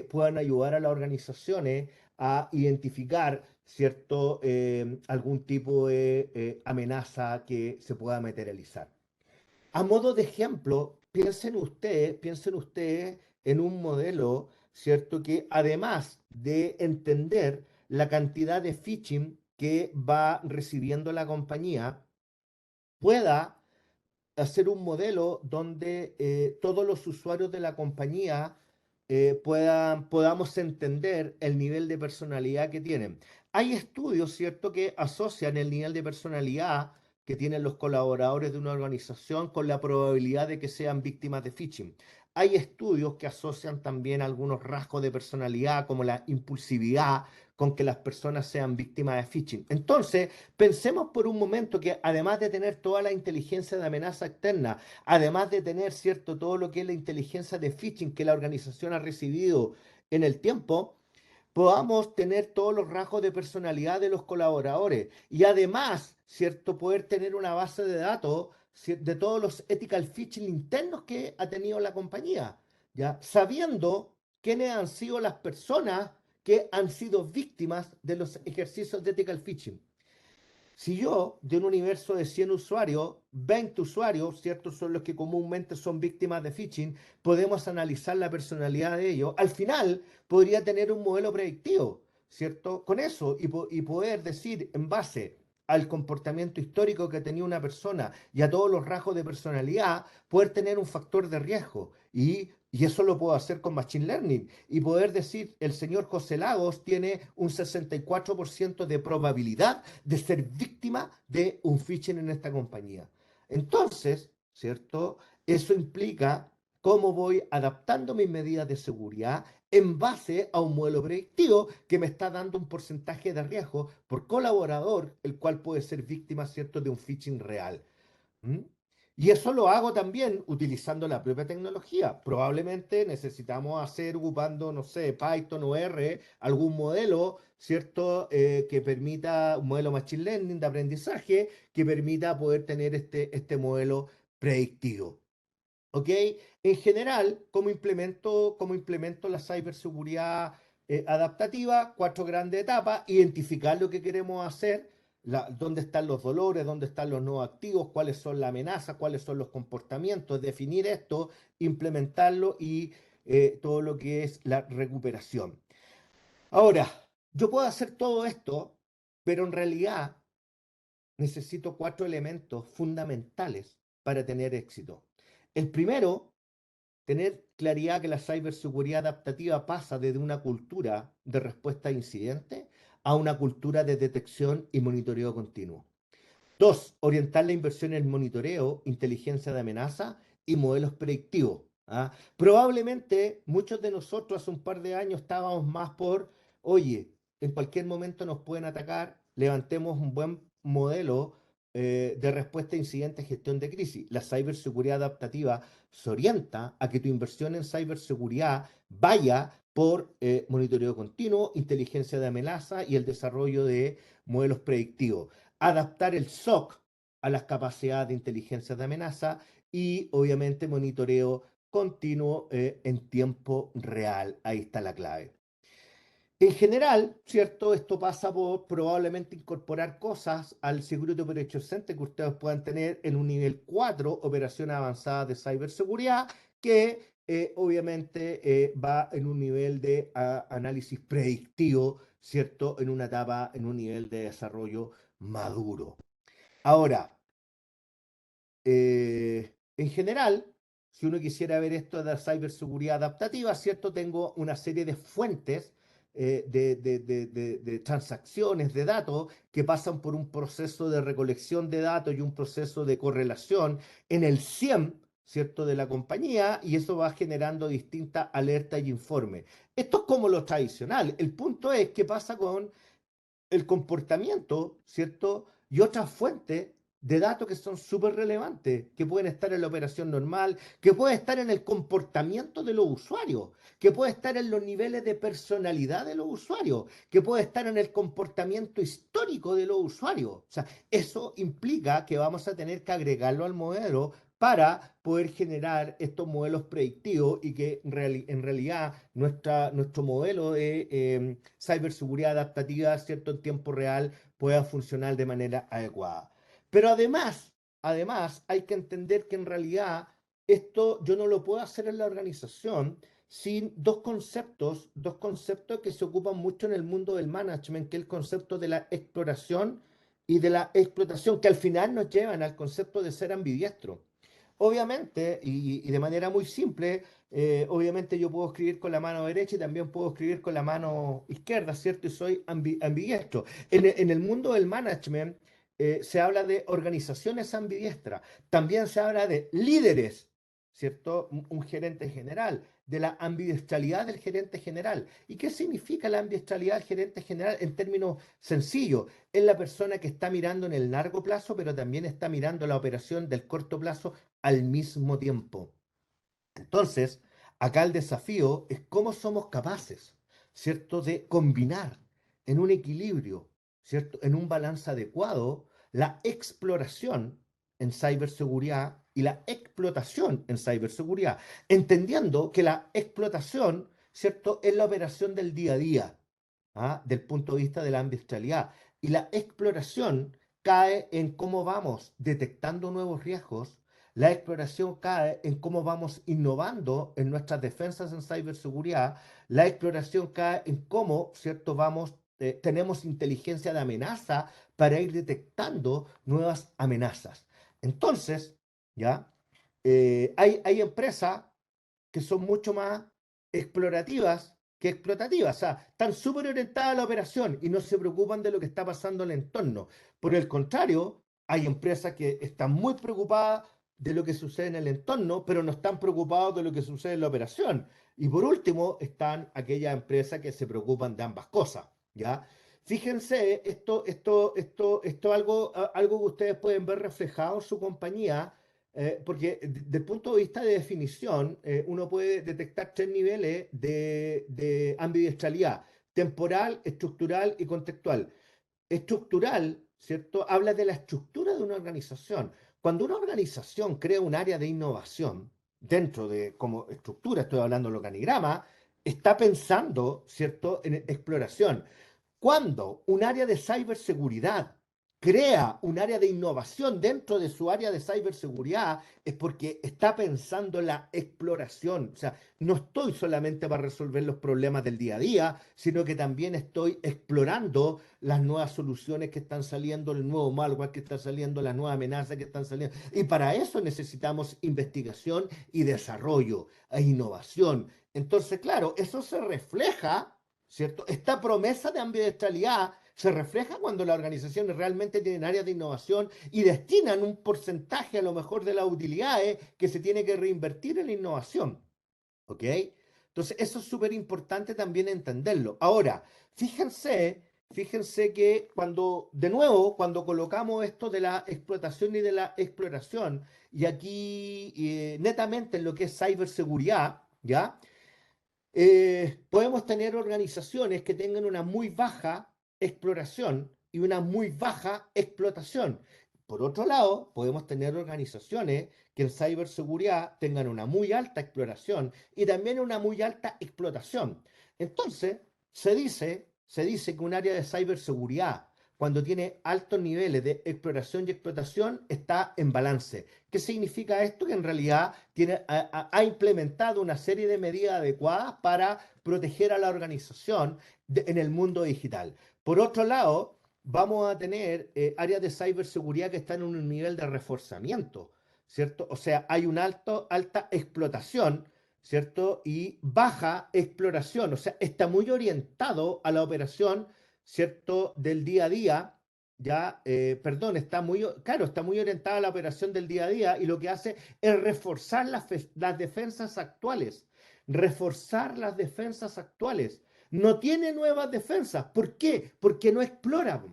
puedan ayudar a las organizaciones a identificar, ¿cierto? Algún tipo de amenaza que se pueda materializar. A modo de ejemplo, piensen ustedes en un modelo, ¿cierto? Que además de entender la cantidad de phishing que va recibiendo la compañía, pueda hacer un modelo donde todos los usuarios de la compañía podamos entender el nivel de personalidad que tienen. Hay estudios, ¿cierto?, que asocian el nivel de personalidad que tienen los colaboradores de una organización con la probabilidad de que sean víctimas de phishing. Hay estudios que asocian también algunos rasgos de personalidad como la impulsividad con que las personas sean víctimas de phishing. Entonces, pensemos por un momento que además de tener toda la inteligencia de amenaza externa, además de tener, cierto, todo lo que es la inteligencia de phishing que la organización ha recibido en el tiempo, podamos tener todos los rasgos de personalidad de los colaboradores y además, cierto, poder tener una base de datos de todos los ethical phishing internos que ha tenido la compañía, ya sabiendo quiénes han sido las personas que han sido víctimas de los ejercicios de ethical phishing. Si yo, de un universo de 100 usuarios, 20 usuarios, ¿cierto? Son los que comúnmente son víctimas de phishing, podemos analizar la personalidad de ellos. Al final, podría tener un modelo predictivo, ¿cierto? Con eso y poder decir, en base al comportamiento histórico que tenía una persona y a todos los rasgos de personalidad, poder tener un factor de riesgo. Y eso lo puedo hacer con Machine Learning. Y poder decir, el señor José Lagos tiene un 64% de probabilidad de ser víctima de un phishing en esta compañía. Entonces, ¿cierto? Eso implica cómo voy adaptando mis medidas de seguridad en base a un modelo predictivo que me está dando un porcentaje de riesgo por colaborador, el cual puede ser víctima, ¿cierto?, de un phishing real. ¿Mm? Y eso lo hago también utilizando la propia tecnología. Probablemente necesitamos hacer ocupando, no sé, Python o R, algún modelo, ¿cierto? Que permita, un modelo Machine Learning de aprendizaje, que permita poder tener este modelo predictivo. ¿Ok? En general, cómo implemento la ciberseguridad adaptativa? Cuatro grandes etapas: identificar lo que queremos hacer, dónde están los dolores, dónde están los nuevos activos, cuáles son las amenazas, cuáles son los comportamientos, definir esto, implementarlo y todo lo que es la recuperación. Ahora, yo puedo hacer todo esto, pero en realidad necesito cuatro elementos fundamentales para tener éxito. El primero, tener claridad que la ciberseguridad adaptativa pasa desde una cultura de respuesta a incidentes a una cultura de detección y monitoreo continuo. Dos, orientar la inversión en monitoreo, inteligencia de amenaza y modelos predictivos. ¿Ah? Probablemente muchos de nosotros hace un par de años estábamos más por, oye, en cualquier momento nos pueden atacar, levantemos un buen modelo de respuesta a incidentes, gestión de crisis. La ciberseguridad adaptativa se orienta a que tu inversión en ciberseguridad vaya por monitoreo continuo, inteligencia de amenaza y el desarrollo de modelos predictivos. Adaptar el SOC a las capacidades de inteligencia de amenaza y obviamente monitoreo continuo en tiempo real. Ahí está la clave. En general, ¿cierto? Esto pasa por probablemente incorporar cosas al Security Operations Center que ustedes puedan tener en un nivel 4, operación avanzada de ciberseguridad, que obviamente va en un nivel de análisis predictivo, ¿cierto? En una etapa, en un nivel de desarrollo maduro. Ahora, en general, si uno quisiera ver esto de la ciberseguridad adaptativa, ¿cierto? Tengo una serie de fuentes de transacciones de datos que pasan por un proceso de recolección de datos y un proceso de correlación en el SIEM, ¿cierto? De la compañía, y eso va generando distintas alertas y informes. Esto es como lo tradicional. El punto es qué pasa con el comportamiento, ¿cierto? Y otras fuentes de datos que son súper relevantes, que pueden estar en la operación normal, que pueden estar en el comportamiento de los usuarios, que puede estar en los niveles de personalidad de los usuarios, que puede estar en el comportamiento histórico de los usuarios. O sea, eso implica que vamos a tener que agregarlo al modelo para poder generar estos modelos predictivos y que en realidad nuestro modelo de ciberseguridad adaptativa, ¿cierto? En tiempo real pueda funcionar de manera adecuada. Pero además hay que entender que en realidad esto yo no lo puedo hacer en la organización sin dos conceptos que se ocupan mucho en el mundo del management, que es el concepto de la exploración y de la explotación, que al final nos llevan al concepto de ser ambidiestro. Obviamente, y de manera muy simple, obviamente yo puedo escribir con la mano derecha y también puedo escribir con la mano izquierda, ¿cierto? Y soy ambidiestro. En el mundo del management se habla de organizaciones ambidiestras, también se habla de líderes, ¿cierto? Un gerente general, de la ambidiestralidad del gerente general. ¿Y qué significa la ambidiestralidad del gerente general en términos sencillos? Es la persona que está mirando en el largo plazo, pero también está mirando la operación del corto plazo al mismo tiempo. Entonces, acá el desafío es cómo somos capaces, ¿cierto?, de combinar en un equilibrio, ¿cierto?, en un balance adecuado, la exploración en ciberseguridad y la explotación en ciberseguridad, entendiendo que la explotación, ¿cierto?, es la operación del día a día, ¿ah?, del punto de vista de la ambientalidad, y la exploración cae en cómo vamos detectando nuevos riesgos. La exploración cae en cómo vamos innovando en nuestras defensas en ciberseguridad. La exploración cae en cómo, ¿cierto?, tenemos inteligencia de amenaza para ir detectando nuevas amenazas. Entonces, ¿ya? Hay empresas que son mucho más explorativas que explotativas. O sea, están súper orientadas a la operación y no se preocupan de lo que está pasando en el entorno. Por el contrario, hay empresas que están muy preocupadas de lo que sucede en el entorno, pero no están preocupados de lo que sucede en la operación. Y por último, están aquellas empresas que se preocupan de ambas cosas, ¿ya? Fíjense, esto algo que ustedes pueden ver reflejado en su compañía, porque desde el punto de vista de definición, uno puede detectar tres niveles de ambidiestralidad: temporal, estructural y contextual. Estructural, ¿cierto? Habla de la estructura de una organización. Cuando una organización crea un área de innovación, dentro de como estructura, estoy hablando del organigrama, está pensando, ¿cierto?, en exploración. Cuando un área de ciberseguridad crea un área de innovación dentro de su área de ciberseguridad, es porque está pensando en la exploración. O sea, no estoy solamente para resolver los problemas del día a día, sino que también estoy explorando las nuevas soluciones que están saliendo, el nuevo malware que está saliendo, las nuevas amenazas que están saliendo. Y para eso necesitamos investigación y desarrollo e innovación. Entonces, claro, eso se refleja, ¿cierto? Esta promesa de ambientalidad se refleja cuando las organizaciones realmente tienen áreas de innovación y destinan un porcentaje a lo mejor de las utilidades que se tiene que reinvertir en la innovación. ¿Ok? Entonces, eso es súper importante también entenderlo. Ahora, fíjense que cuando, de nuevo, cuando colocamos esto de la explotación y de la exploración, y aquí netamente en lo que es ciberseguridad, ¿ya? Podemos tener organizaciones que tengan una muy baja exploración y una muy baja explotación. Por otro lado, podemos tener organizaciones que en ciberseguridad tengan una muy alta exploración y también una muy alta explotación. Entonces, se dice que un área de ciberseguridad, cuando tiene altos niveles de exploración y explotación, está en balance. ¿Qué significa esto? Que en realidad ha implementado una serie de medidas adecuadas para proteger a la organización en el mundo digital. Por otro lado, vamos a tener áreas de ciberseguridad que están en un nivel de reforzamiento, ¿cierto? O sea, hay una alta explotación, ¿cierto? Y baja exploración, o sea, está muy orientado a la operación, ¿cierto? Del día a día, ya, perdón, está muy orientada a la operación del día a día y lo que hace es reforzar las defensas actuales. Reforzar las defensas actuales. No tiene nuevas defensas. ¿Por qué? Porque no explora.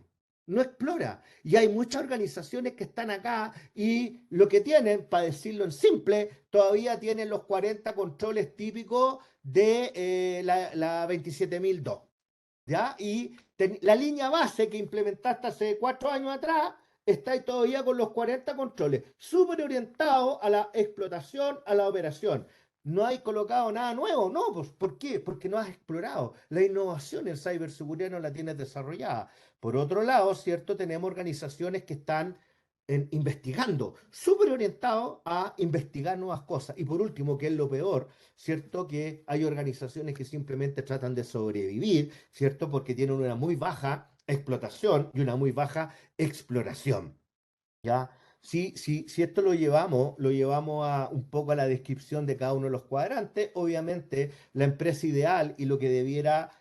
No explora. Y hay muchas organizaciones que están acá y lo que tienen, para decirlo en simple, todavía tienen los 40 controles típicos de la 27002. ¿Ya? Y la línea base que implementaste hace 4 años atrás está ahí todavía con los 40 controles, súper orientado a la explotación, a la operación. No hay colocado nada nuevo, no, pues, ¿por qué? Porque no has explorado. La innovación en ciberseguridad no la tienes desarrollada. Por otro lado, ¿cierto? Tenemos organizaciones que están investigando, súper orientados a investigar nuevas cosas. Y por último, que es lo peor, ¿cierto? Que hay organizaciones que simplemente tratan de sobrevivir, ¿cierto? Porque tienen una muy baja explotación y una muy baja exploración, ¿ya? Si esto lo llevamos a un poco a la descripción de cada uno de los cuadrantes, obviamente la empresa ideal y lo que debiera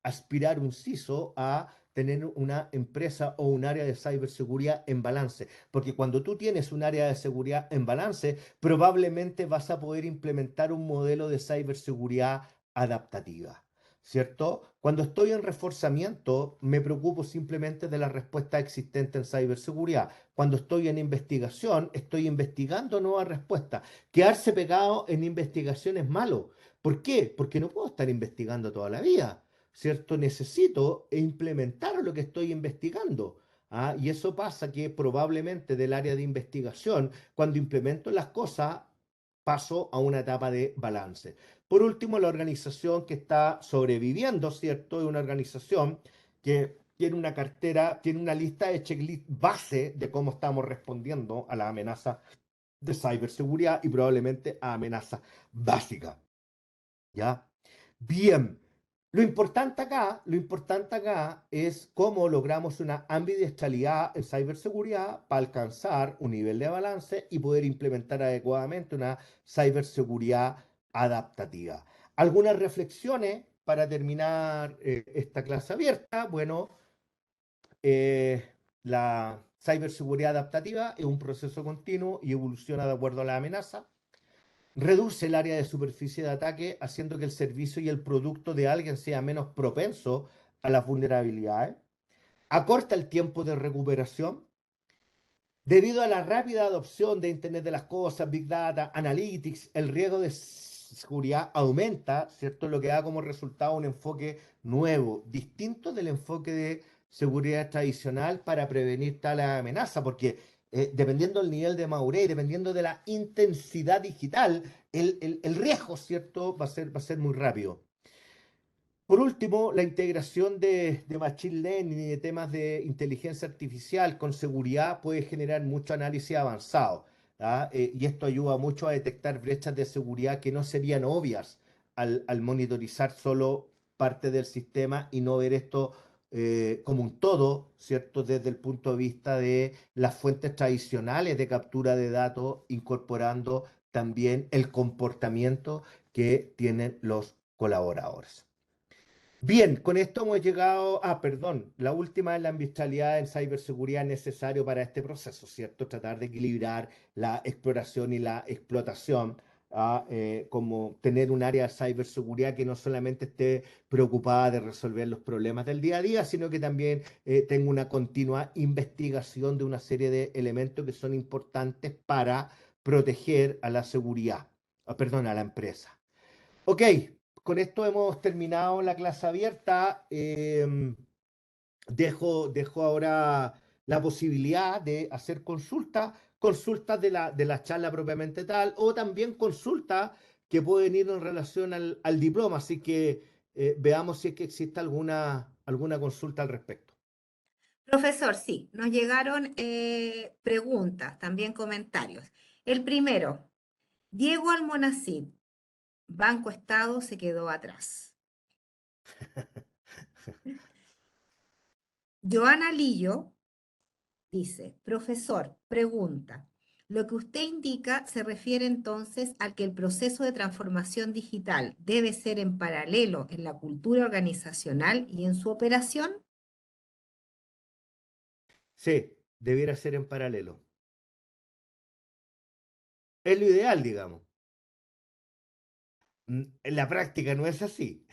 aspirar un CISO a tener una empresa o un área de ciberseguridad en balance. Porque cuando tú tienes un área de seguridad en balance, probablemente vas a poder implementar un modelo de ciberseguridad adaptativa. ¿Cierto? Cuando estoy en reforzamiento, me preocupo simplemente de la respuesta existente en ciberseguridad. Cuando estoy en investigación, estoy investigando nuevas respuestas. Quedarse pegado en investigación es malo. ¿Por qué? Porque no puedo estar investigando toda la vida, ¿cierto? Necesito implementar lo que estoy investigando. ¿Ah? Y eso pasa que probablemente del área de investigación, cuando implemento las cosas, paso a una etapa de balance. Por último, la organización que está sobreviviendo, ¿cierto? Es una organización que tiene una cartera, tiene una lista de checklist base de cómo estamos respondiendo a la amenaza de ciberseguridad y probablemente a amenazas básicas. ¿Ya? Bien. Lo importante acá es cómo logramos una ambidiestral en ciberseguridad para alcanzar un nivel de balance y poder implementar adecuadamente una ciberseguridad adaptativa. Algunas reflexiones para terminar esta clase abierta. Bueno, la ciberseguridad adaptativa es un proceso continuo y evoluciona de acuerdo a la amenaza. Reduce el área de superficie de ataque, haciendo que el servicio y el producto de alguien sea menos propenso a las vulnerabilidades. Acorta el tiempo de recuperación. Debido a la rápida adopción de Internet de las Cosas, Big Data, Analytics, el riesgo de seguridad aumenta, ¿cierto? Lo que da como resultado un enfoque nuevo, distinto del enfoque de seguridad tradicional para prevenir tal amenaza, porque dependiendo del nivel de madurez, dependiendo de la intensidad digital, el riesgo, ¿cierto?, va a ser muy rápido. Por último, la integración de Machine Learning y de temas de inteligencia artificial con seguridad puede generar mucho análisis avanzado. ¿Ah? Y esto ayuda mucho a detectar brechas de seguridad que no serían obvias al monitorizar solo parte del sistema y no ver esto como un todo, ¿cierto? Desde el punto de vista de las fuentes tradicionales de captura de datos, incorporando también el comportamiento que tienen los colaboradores. Bien, con esto hemos llegado. Perdón, la última es la ambientalidad en ciberseguridad necesario para este proceso, ¿cierto? Tratar de equilibrar la exploración y la explotación, como tener un área de ciberseguridad que no solamente esté preocupada de resolver los problemas del día a día, sino que también tenga una continua investigación de una serie de elementos que son importantes para proteger a la seguridad, perdón, a la empresa. Ok, con esto hemos terminado la clase abierta. Dejo ahora la posibilidad de hacer consultas de la charla propiamente tal, o también consultas que pueden ir en relación al diploma. Así que veamos si es que existe alguna consulta al respecto. Profesor, sí, nos llegaron preguntas, también comentarios. El primero, Diego Almonacid, Banco Estado se quedó atrás. Joana Lillo dice, profesor, pregunta, lo que usted indica se refiere entonces al que el proceso de transformación digital debe ser en paralelo en la cultura organizacional y en su operación. Sí, debiera ser en paralelo. Es lo ideal, digamos. En la práctica no es así.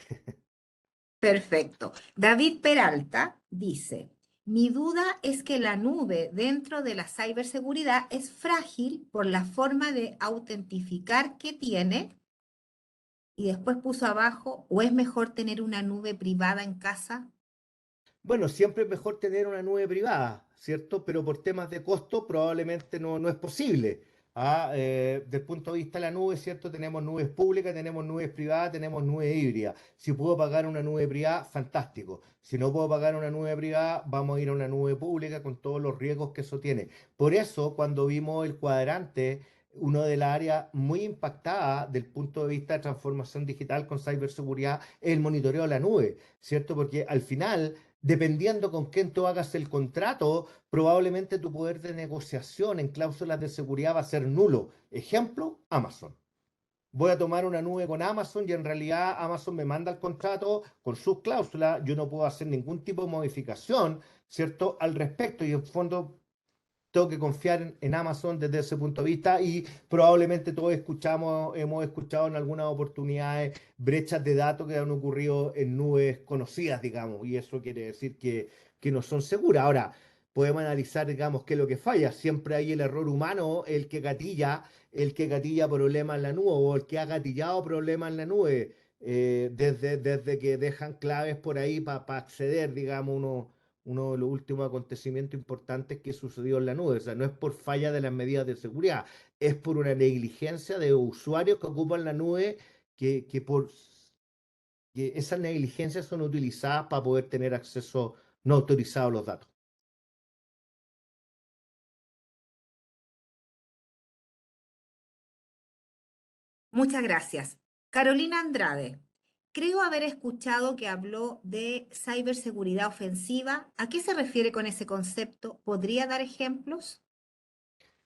Perfecto. David Peralta dice, mi duda es que la nube dentro de la ciberseguridad es frágil por la forma de autentificar que tiene y después puso abajo, o es mejor tener una nube privada en casa. Bueno, siempre es mejor tener una nube privada, ¿cierto? Pero por temas de costo probablemente no es posible. Desde el punto de vista de la nube, ¿cierto? Tenemos nubes públicas, tenemos nubes privadas, tenemos nubes híbridas. Si puedo pagar una nube privada, fantástico. Si no puedo pagar una nube privada, vamos a ir a una nube pública con todos los riesgos que eso tiene. Por eso, cuando vimos el cuadrante, una de las áreas muy impactadas del punto de vista de transformación digital con ciberseguridad es el monitoreo de la nube, ¿cierto? Porque al final dependiendo con quién tú hagas el contrato, probablemente tu poder de negociación en cláusulas de seguridad va a ser nulo. Ejemplo, Amazon. Voy a tomar una nube con Amazon y en realidad Amazon me manda el contrato con sus cláusulas, yo no puedo hacer ningún tipo de modificación, ¿cierto? Al respecto y en fondo tengo que confiar en Amazon desde ese punto de vista y probablemente todos hemos escuchado en algunas oportunidades brechas de datos que han ocurrido en nubes conocidas, digamos, y eso quiere decir que no son seguras. Ahora, podemos analizar, digamos, qué es lo que falla. Siempre hay el error humano, el que gatilla problemas en la nube o el que ha gatillado problemas en la nube, desde que dejan claves por ahí para acceder, digamos, uno de los últimos acontecimientos importantes que sucedió en la nube. O sea, no es por falla de las medidas de seguridad, es por una negligencia de usuarios que ocupan la nube que esas negligencias son utilizadas para poder tener acceso no autorizado a los datos. Muchas gracias. Carolina Andrade, creo haber escuchado que habló de ciberseguridad ofensiva. ¿A qué se refiere con ese concepto? ¿Podría dar ejemplos?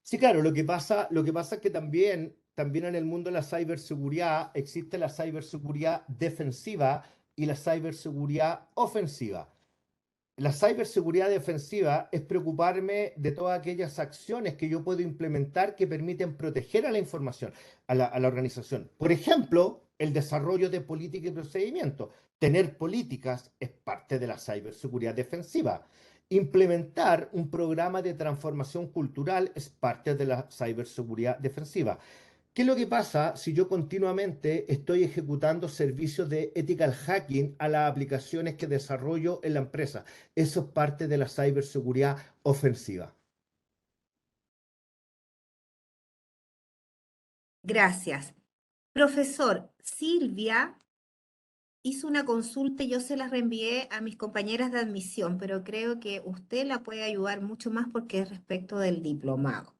Sí, claro, lo que pasa es que también en el mundo de la ciberseguridad existe la ciberseguridad defensiva y la ciberseguridad ofensiva. La ciberseguridad defensiva es preocuparme de todas aquellas acciones que yo puedo implementar que permiten proteger a la información, a la organización. Por ejemplo, el desarrollo de políticas y procedimientos. Tener políticas es parte de la ciberseguridad defensiva. Implementar un programa de transformación cultural es parte de la ciberseguridad defensiva. ¿Qué es lo que pasa si yo continuamente estoy ejecutando servicios de ethical hacking a las aplicaciones que desarrollo en la empresa? Eso es parte de la ciberseguridad ofensiva. Gracias. Profesor, Silvia hizo una consulta y yo se la reenvié a mis compañeras de admisión, pero creo que usted la puede ayudar mucho más porque es respecto del diplomado.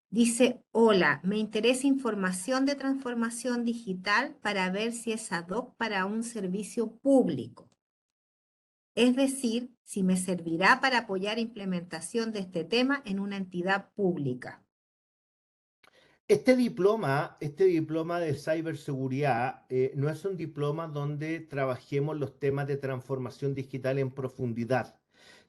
Dice, hola, me interesa información de transformación digital para ver si es ad hoc para un servicio público. Es decir, si me servirá para apoyar implementación de este tema en una entidad pública. Este diploma de ciberseguridad no es un diploma donde trabajemos los temas de transformación digital en profundidad.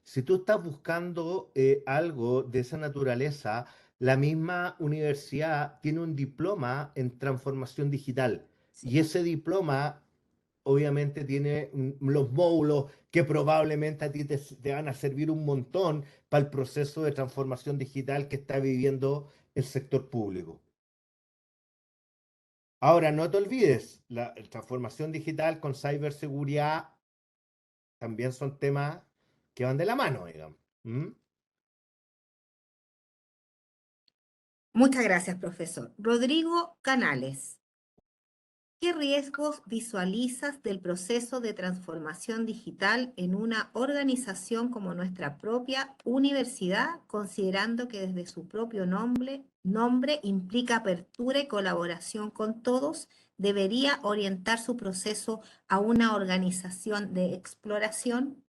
Si tú estás buscando algo de esa naturaleza, la misma universidad tiene un diploma en transformación digital Sí. y ese diploma obviamente tiene los módulos que probablemente a ti te van a servir un montón para el proceso de transformación digital que está viviendo el sector público. Ahora, no te olvides, la transformación digital con ciberseguridad también son temas que van de la mano, digamos. ¿Mm? Muchas gracias, profesor. Rodrigo Canales. ¿Qué riesgos visualizas del proceso de transformación digital en una organización como nuestra propia universidad, considerando que desde su propio nombre implica apertura y colaboración con todos? ¿Debería orientar su proceso a una organización de exploración?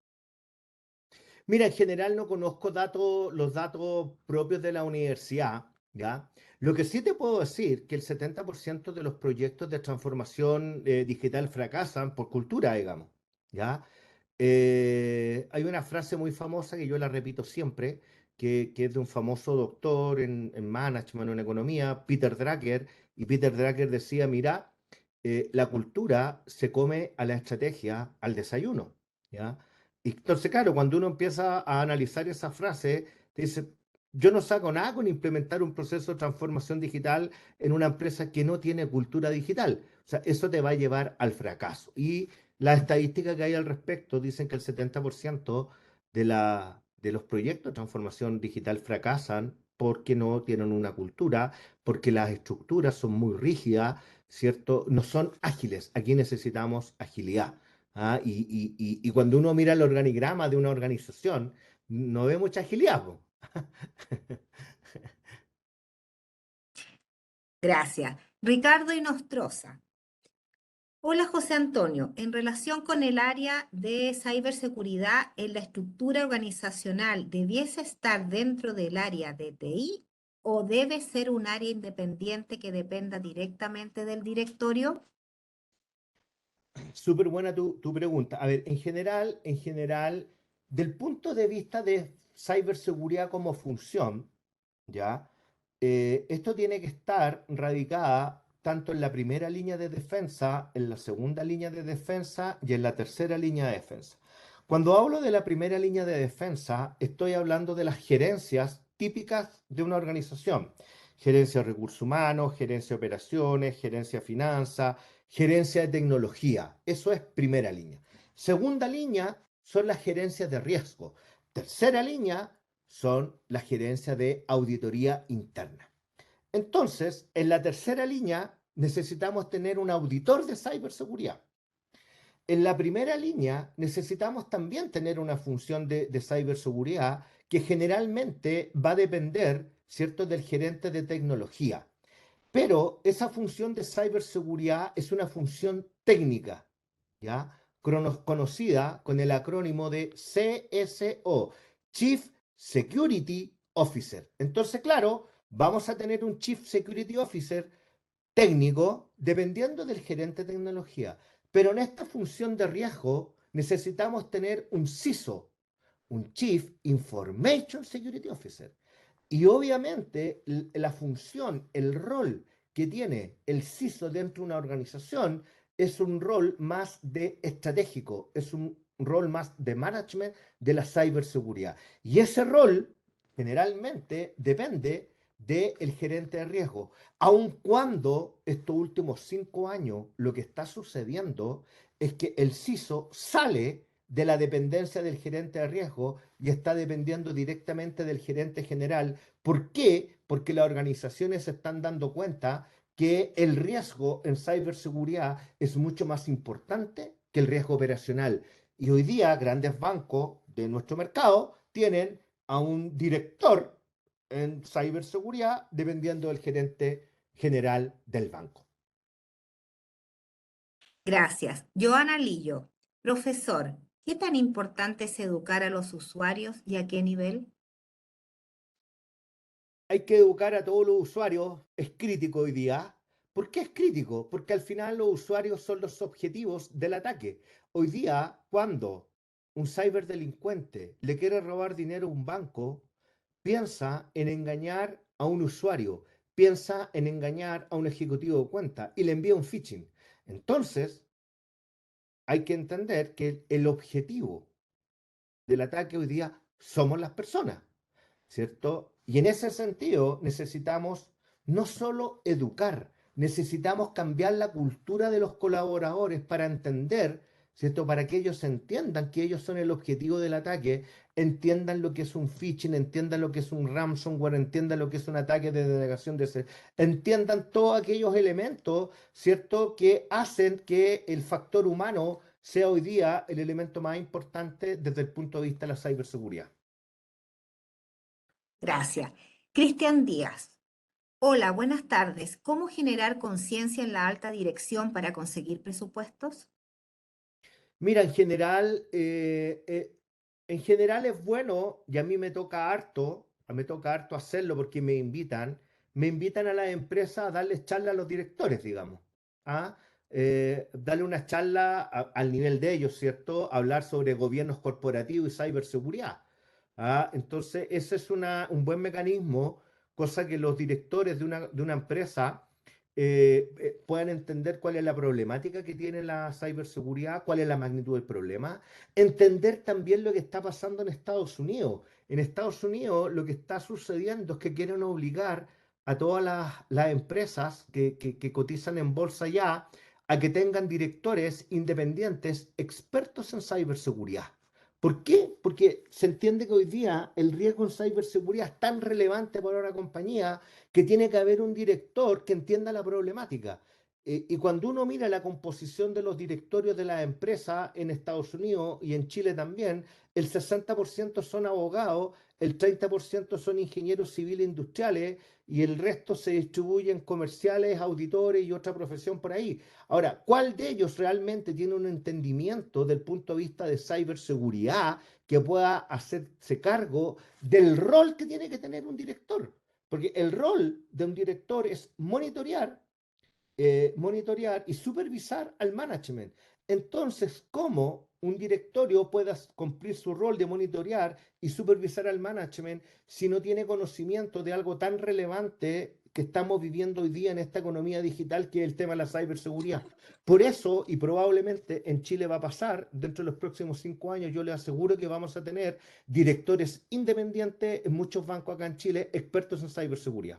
Mira, en general no conozco los datos propios de la universidad, ¿ya? Lo que sí te puedo decir que el 70% de los proyectos de transformación digital fracasan por cultura, digamos, ¿ya? Hay una frase muy famosa que yo la repito siempre, que es de un famoso doctor en management o en economía, Peter Drucker, y Peter Drucker decía, mira, la cultura se come a la estrategia al desayuno, ¿ya? Y entonces, claro, cuando uno empieza a analizar esa frase, te dice, yo no saco nada con implementar un proceso de transformación digital en una empresa que no tiene cultura digital. O sea, eso te va a llevar al fracaso. Y las estadísticas que hay al respecto dicen que el 70% de los proyectos de transformación digital fracasan porque no tienen una cultura, porque las estructuras son muy rígidas, ¿cierto? No son ágiles. Aquí necesitamos agilidad. ¿Ah? Y cuando uno mira el organigrama de una organización, no ve mucha agilidad, po. Gracias. Ricardo Inostroza. Hola José Antonio, en relación con el área de ciberseguridad en la estructura organizacional, ¿debiese estar dentro del área de TI o debe ser un área independiente que dependa directamente del directorio? Súper buena tu pregunta. A ver, en general, del punto de vista de ciberseguridad como función, ¿ya? Esto tiene que estar radicada tanto en la primera línea de defensa, en la segunda línea de defensa y en la tercera línea de defensa. Cuando hablo de la primera línea de defensa, estoy hablando de las gerencias típicas de una organización. Gerencia de recursos humanos, gerencia de operaciones, gerencia de finanzas, gerencia de tecnología. Eso es primera línea. Segunda línea son las gerencias de riesgo. Tercera línea son las gerencias de auditoría interna. Entonces, en la tercera línea necesitamos tener un auditor de ciberseguridad. En la primera línea necesitamos también tener una función de ciberseguridad que generalmente va a depender, ¿cierto?, del gerente de tecnología. Pero esa función de ciberseguridad es una función técnica, ¿ya? Conocida con el acrónimo de CSO, Chief Security Officer. Entonces, claro, vamos a tener un Chief Security Officer técnico dependiendo del gerente de tecnología. Pero en esta función de riesgo necesitamos tener un CISO, un Chief Information Security Officer. Y obviamente la función, el rol que tiene el CISO dentro de una organización es un rol más de estratégico, es un rol más de management de la ciberseguridad. Y ese rol generalmente depende del gerente de riesgo. Aun cuando estos últimos 5 años lo que está sucediendo es que el CISO sale de la dependencia del gerente de riesgo y está dependiendo directamente del gerente general. ¿Por qué? Porque las organizaciones se están dando cuenta que el riesgo en ciberseguridad es mucho más importante que el riesgo operacional. Y hoy día grandes bancos de nuestro mercado tienen a un director en ciberseguridad dependiendo del gerente general del banco. Gracias. Joana Lillo, profesor, ¿qué tan importante es educar a los usuarios y a qué nivel? Hay que educar a todos los usuarios, es crítico hoy día. ¿Por qué es crítico? Porque al final los usuarios son los objetivos del ataque. Hoy día, cuando un ciberdelincuente le quiere robar dinero a un banco, piensa en engañar a un usuario, piensa en engañar a un ejecutivo de cuenta y le envía un phishing. Entonces, hay que entender que el objetivo del ataque hoy día somos las personas, ¿cierto? Y en ese sentido necesitamos no solo educar, necesitamos cambiar la cultura de los colaboradores para entender, ¿cierto? Para que ellos entiendan que ellos son el objetivo del ataque, entiendan lo que es un phishing, entiendan lo que es un ransomware, entiendan lo que es un ataque de denegación entiendan todos aquellos elementos, ¿cierto? Que hacen que el factor humano sea hoy día el elemento más importante desde el punto de vista de la ciberseguridad. Gracias. Cristian Díaz. Hola, buenas tardes. ¿Cómo generar conciencia en la alta dirección para conseguir presupuestos? Mira, en general es bueno, y a mí me toca harto hacerlo porque me invitan a las empresas a darles charla a los directores, digamos. ¿Ah? Darle una charla al nivel de ellos, ¿cierto? Hablar sobre gobiernos corporativos y ciberseguridad. ¿Ah? Entonces, ese es un buen mecanismo, cosa que los directores de una empresa puedan entender cuál es la problemática que tiene la ciberseguridad, cuál es la magnitud del problema, entender también lo que está pasando en Estados Unidos. En Estados Unidos lo que está sucediendo es que quieren obligar a todas las empresas que cotizan en bolsa ya a que tengan directores independientes expertos en ciberseguridad. ¿Por qué? Porque se entiende que hoy día el riesgo en ciberseguridad es tan relevante para una compañía que tiene que haber un director que entienda la problemática. Y cuando uno mira la composición de los directorios de las empresas en Estados Unidos y en Chile también, el 60% son abogados, el 30% son ingenieros civiles industriales y el resto se distribuye en comerciales, auditores y otra profesión por ahí. Ahora, ¿cuál de ellos realmente tiene un entendimiento del punto de vista de ciberseguridad que pueda hacerse cargo del rol que tiene que tener un director? Porque el rol de un director es monitorear y supervisar al management. Entonces, ¿cómo un directorio pueda cumplir su rol de monitorear y supervisar al management si no tiene conocimiento de algo tan relevante que estamos viviendo hoy día en esta economía digital, que es el tema de la ciberseguridad? Por eso, y probablemente en Chile va a pasar, dentro de los próximos 5 años, yo les aseguro que vamos a tener directores independientes en muchos bancos acá en Chile, expertos en ciberseguridad.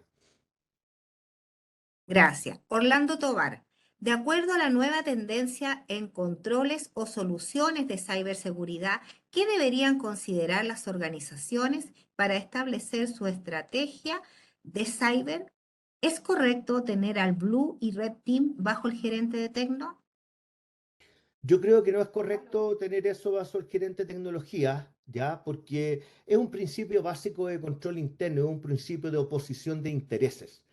Gracias. Orlando Tovar. De acuerdo a la nueva tendencia en controles o soluciones de ciberseguridad, ¿qué deberían considerar las organizaciones para establecer su estrategia de cyber? ¿Es correcto tener al Blue y Red Team bajo el gerente de Tecno? Yo creo que no es correcto tener eso bajo el gerente de tecnología, ¿ya? Porque es un principio básico de control interno, es un principio de oposición de intereses,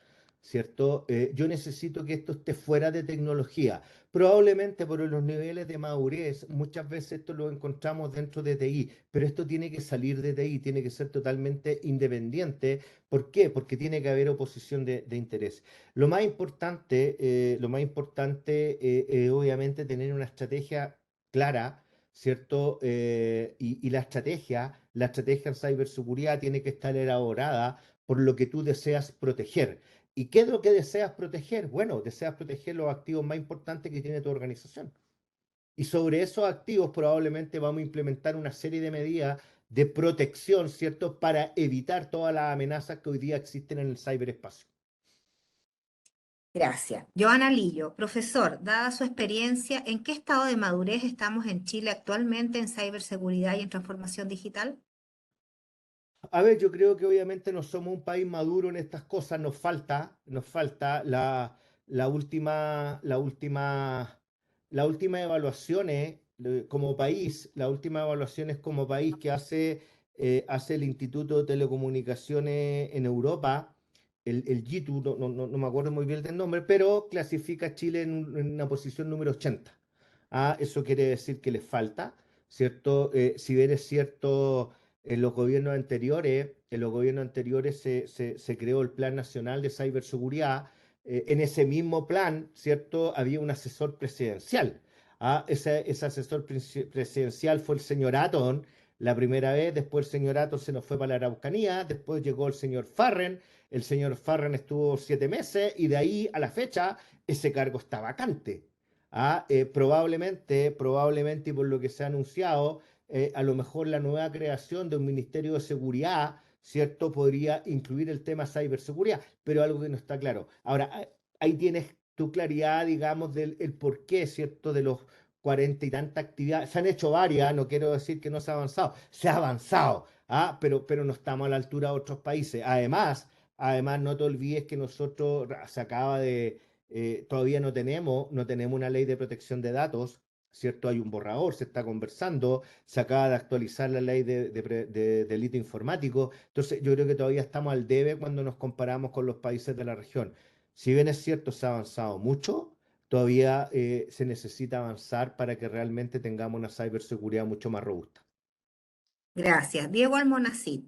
¿cierto? Yo necesito que esto esté fuera de tecnología. Probablemente por los niveles de madurez, muchas veces esto lo encontramos dentro de TI, pero esto tiene que salir de TI, tiene que ser totalmente independiente. ¿Por qué? Porque tiene que haber oposición de interés. Lo más importante obviamente tener una estrategia clara, ¿cierto? Y la estrategia en ciberseguridad tiene que estar elaborada por lo que tú deseas proteger. ¿Y qué es lo que deseas proteger? Bueno, deseas proteger los activos más importantes que tiene tu organización. Y sobre esos activos probablemente vamos a implementar una serie de medidas de protección, ¿cierto? Para evitar todas las amenazas que hoy día existen en el ciberespacio. Gracias. Joana Lillo, profesor, dada su experiencia, ¿en qué estado de madurez estamos en Chile actualmente en ciberseguridad y en transformación digital? A ver, yo creo que obviamente no somos un país maduro en estas cosas, nos falta la última evaluaciones como país, las últimas evaluaciones como país que hace el Instituto de Telecomunicaciones en Europa, el GITU, no me acuerdo muy bien del nombre, pero clasifica a Chile en una posición número 80. Eso quiere decir que les falta, ¿cierto? Si bien es cierto, en los gobiernos anteriores se creó el Plan Nacional de Ciberseguridad. En ese mismo plan, ¿cierto? Había un asesor presidencial. Ese asesor presidencial fue el señor Atton la primera vez, después el señor Atton se nos fue para la Araucanía, después llegó el señor Farren estuvo 7 meses y de ahí a la fecha ese cargo está vacante. Probablemente, y por lo que se ha anunciado, a lo mejor la nueva creación de un Ministerio de Seguridad, ¿cierto? Podría incluir el tema ciberseguridad, pero algo que no está claro. Ahora, ahí tienes tu claridad, digamos, del el porqué, ¿cierto? De los 40 y tantas actividades. Se han hecho varias, no quiero decir que no se ha avanzado, se ha avanzado, pero no estamos a la altura de otros países. Además, no te olvides que nosotros se acaba de todavía no tenemos una ley de protección de datos, ¿cierto? Hay un borrador, se está conversando, se acaba de actualizar la ley de delito informático, entonces yo creo que todavía estamos al debe cuando nos comparamos con los países de la región. Si bien es cierto, se ha avanzado mucho, todavía se necesita avanzar para que realmente tengamos una ciberseguridad mucho más robusta. Gracias. Diego Almonacid.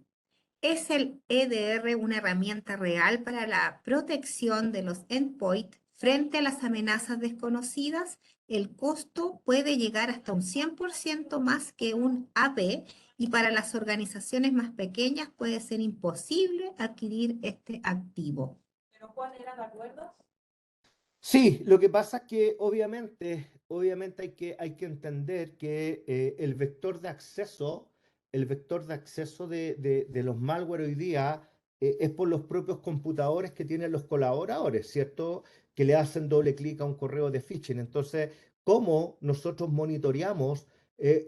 ¿Es el EDR una herramienta real para la protección de los endpoints frente a las amenazas desconocidas? El costo puede llegar hasta un 100% más que un AP y para las organizaciones más pequeñas puede ser imposible adquirir este activo. ¿Pero cuál era el acuerdo? Sí, lo que pasa es que obviamente hay que entender que el vector de acceso de los malware hoy día es por los propios computadores que tienen los colaboradores, ¿cierto? Que le hacen doble clic a un correo de phishing. Entonces, ¿cómo nosotros monitoreamos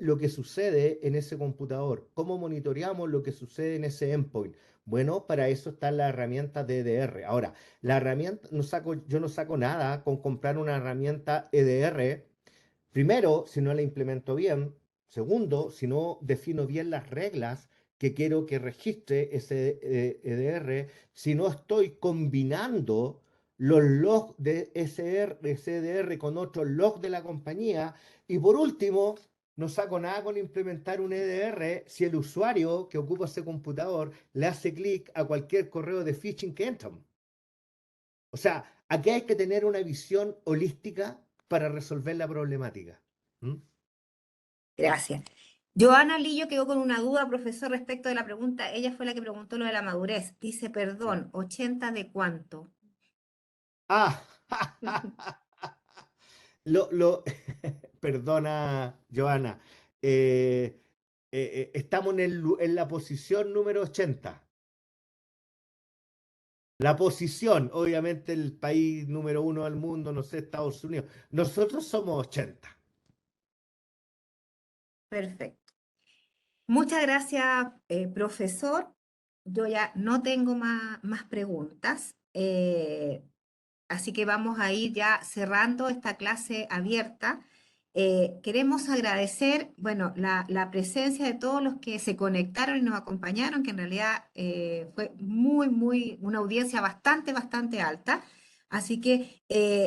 lo que sucede en ese computador? ¿Cómo monitoreamos lo que sucede en ese endpoint? Bueno, para eso están las herramientas de EDR. Ahora, la herramienta, yo no saco nada con comprar una herramienta EDR. Primero, si no la implemento bien. Segundo, si no defino bien las reglas que quiero que registre ese EDR. Si no estoy combinando los logs de ese EDR con otros logs de la compañía. Y por último, no saco nada con implementar un EDR si el usuario que ocupa ese computador le hace clic a cualquier correo de phishing que entra. O sea, aquí hay que tener una visión holística para resolver la problemática. ¿Mm? Gracias. Joana Lillo quedó con una duda, profesor, respecto de la pregunta. Ella fue la que preguntó lo de la madurez. Dice, perdón, ¿80 de cuánto? Ah, perdona, Joana. Eh, estamos en la posición número 80. La posición, obviamente el país número 1 del mundo, no sé, Estados Unidos. Nosotros somos 80. Perfecto. Muchas gracias, profesor. Yo ya no tengo más preguntas, así que vamos a ir ya cerrando esta clase abierta. Queremos agradecer, bueno, la presencia de todos los que se conectaron y nos acompañaron, que en realidad fue una audiencia bastante alta. Así que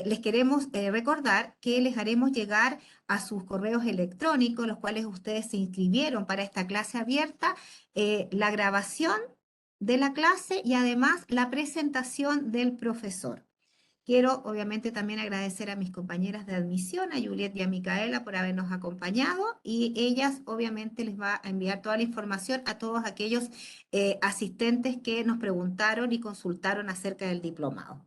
les queremos recordar que les haremos llegar a sus correos electrónicos, los cuales ustedes se inscribieron para esta clase abierta, la grabación de la clase y además la presentación del profesor. Quiero obviamente también agradecer a mis compañeras de admisión, a Juliet y a Micaela por habernos acompañado y ellas obviamente les va a enviar toda la información a todos aquellos asistentes que nos preguntaron y consultaron acerca del diplomado.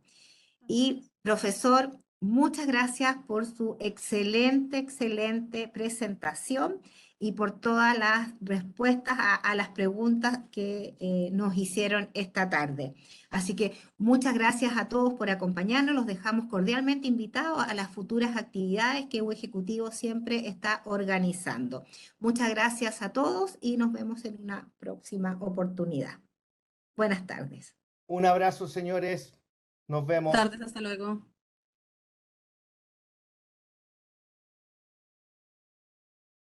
Y profesor, muchas gracias por su excelente presentación y por todas las respuestas a las preguntas que nos hicieron esta tarde. Así que muchas gracias a todos por acompañarnos. Los dejamos cordialmente invitados a las futuras actividades que U Ejecutivo siempre está organizando. Muchas gracias a todos y nos vemos en una próxima oportunidad. Buenas tardes. Un abrazo, señores. Nos vemos. Tardes, hasta luego.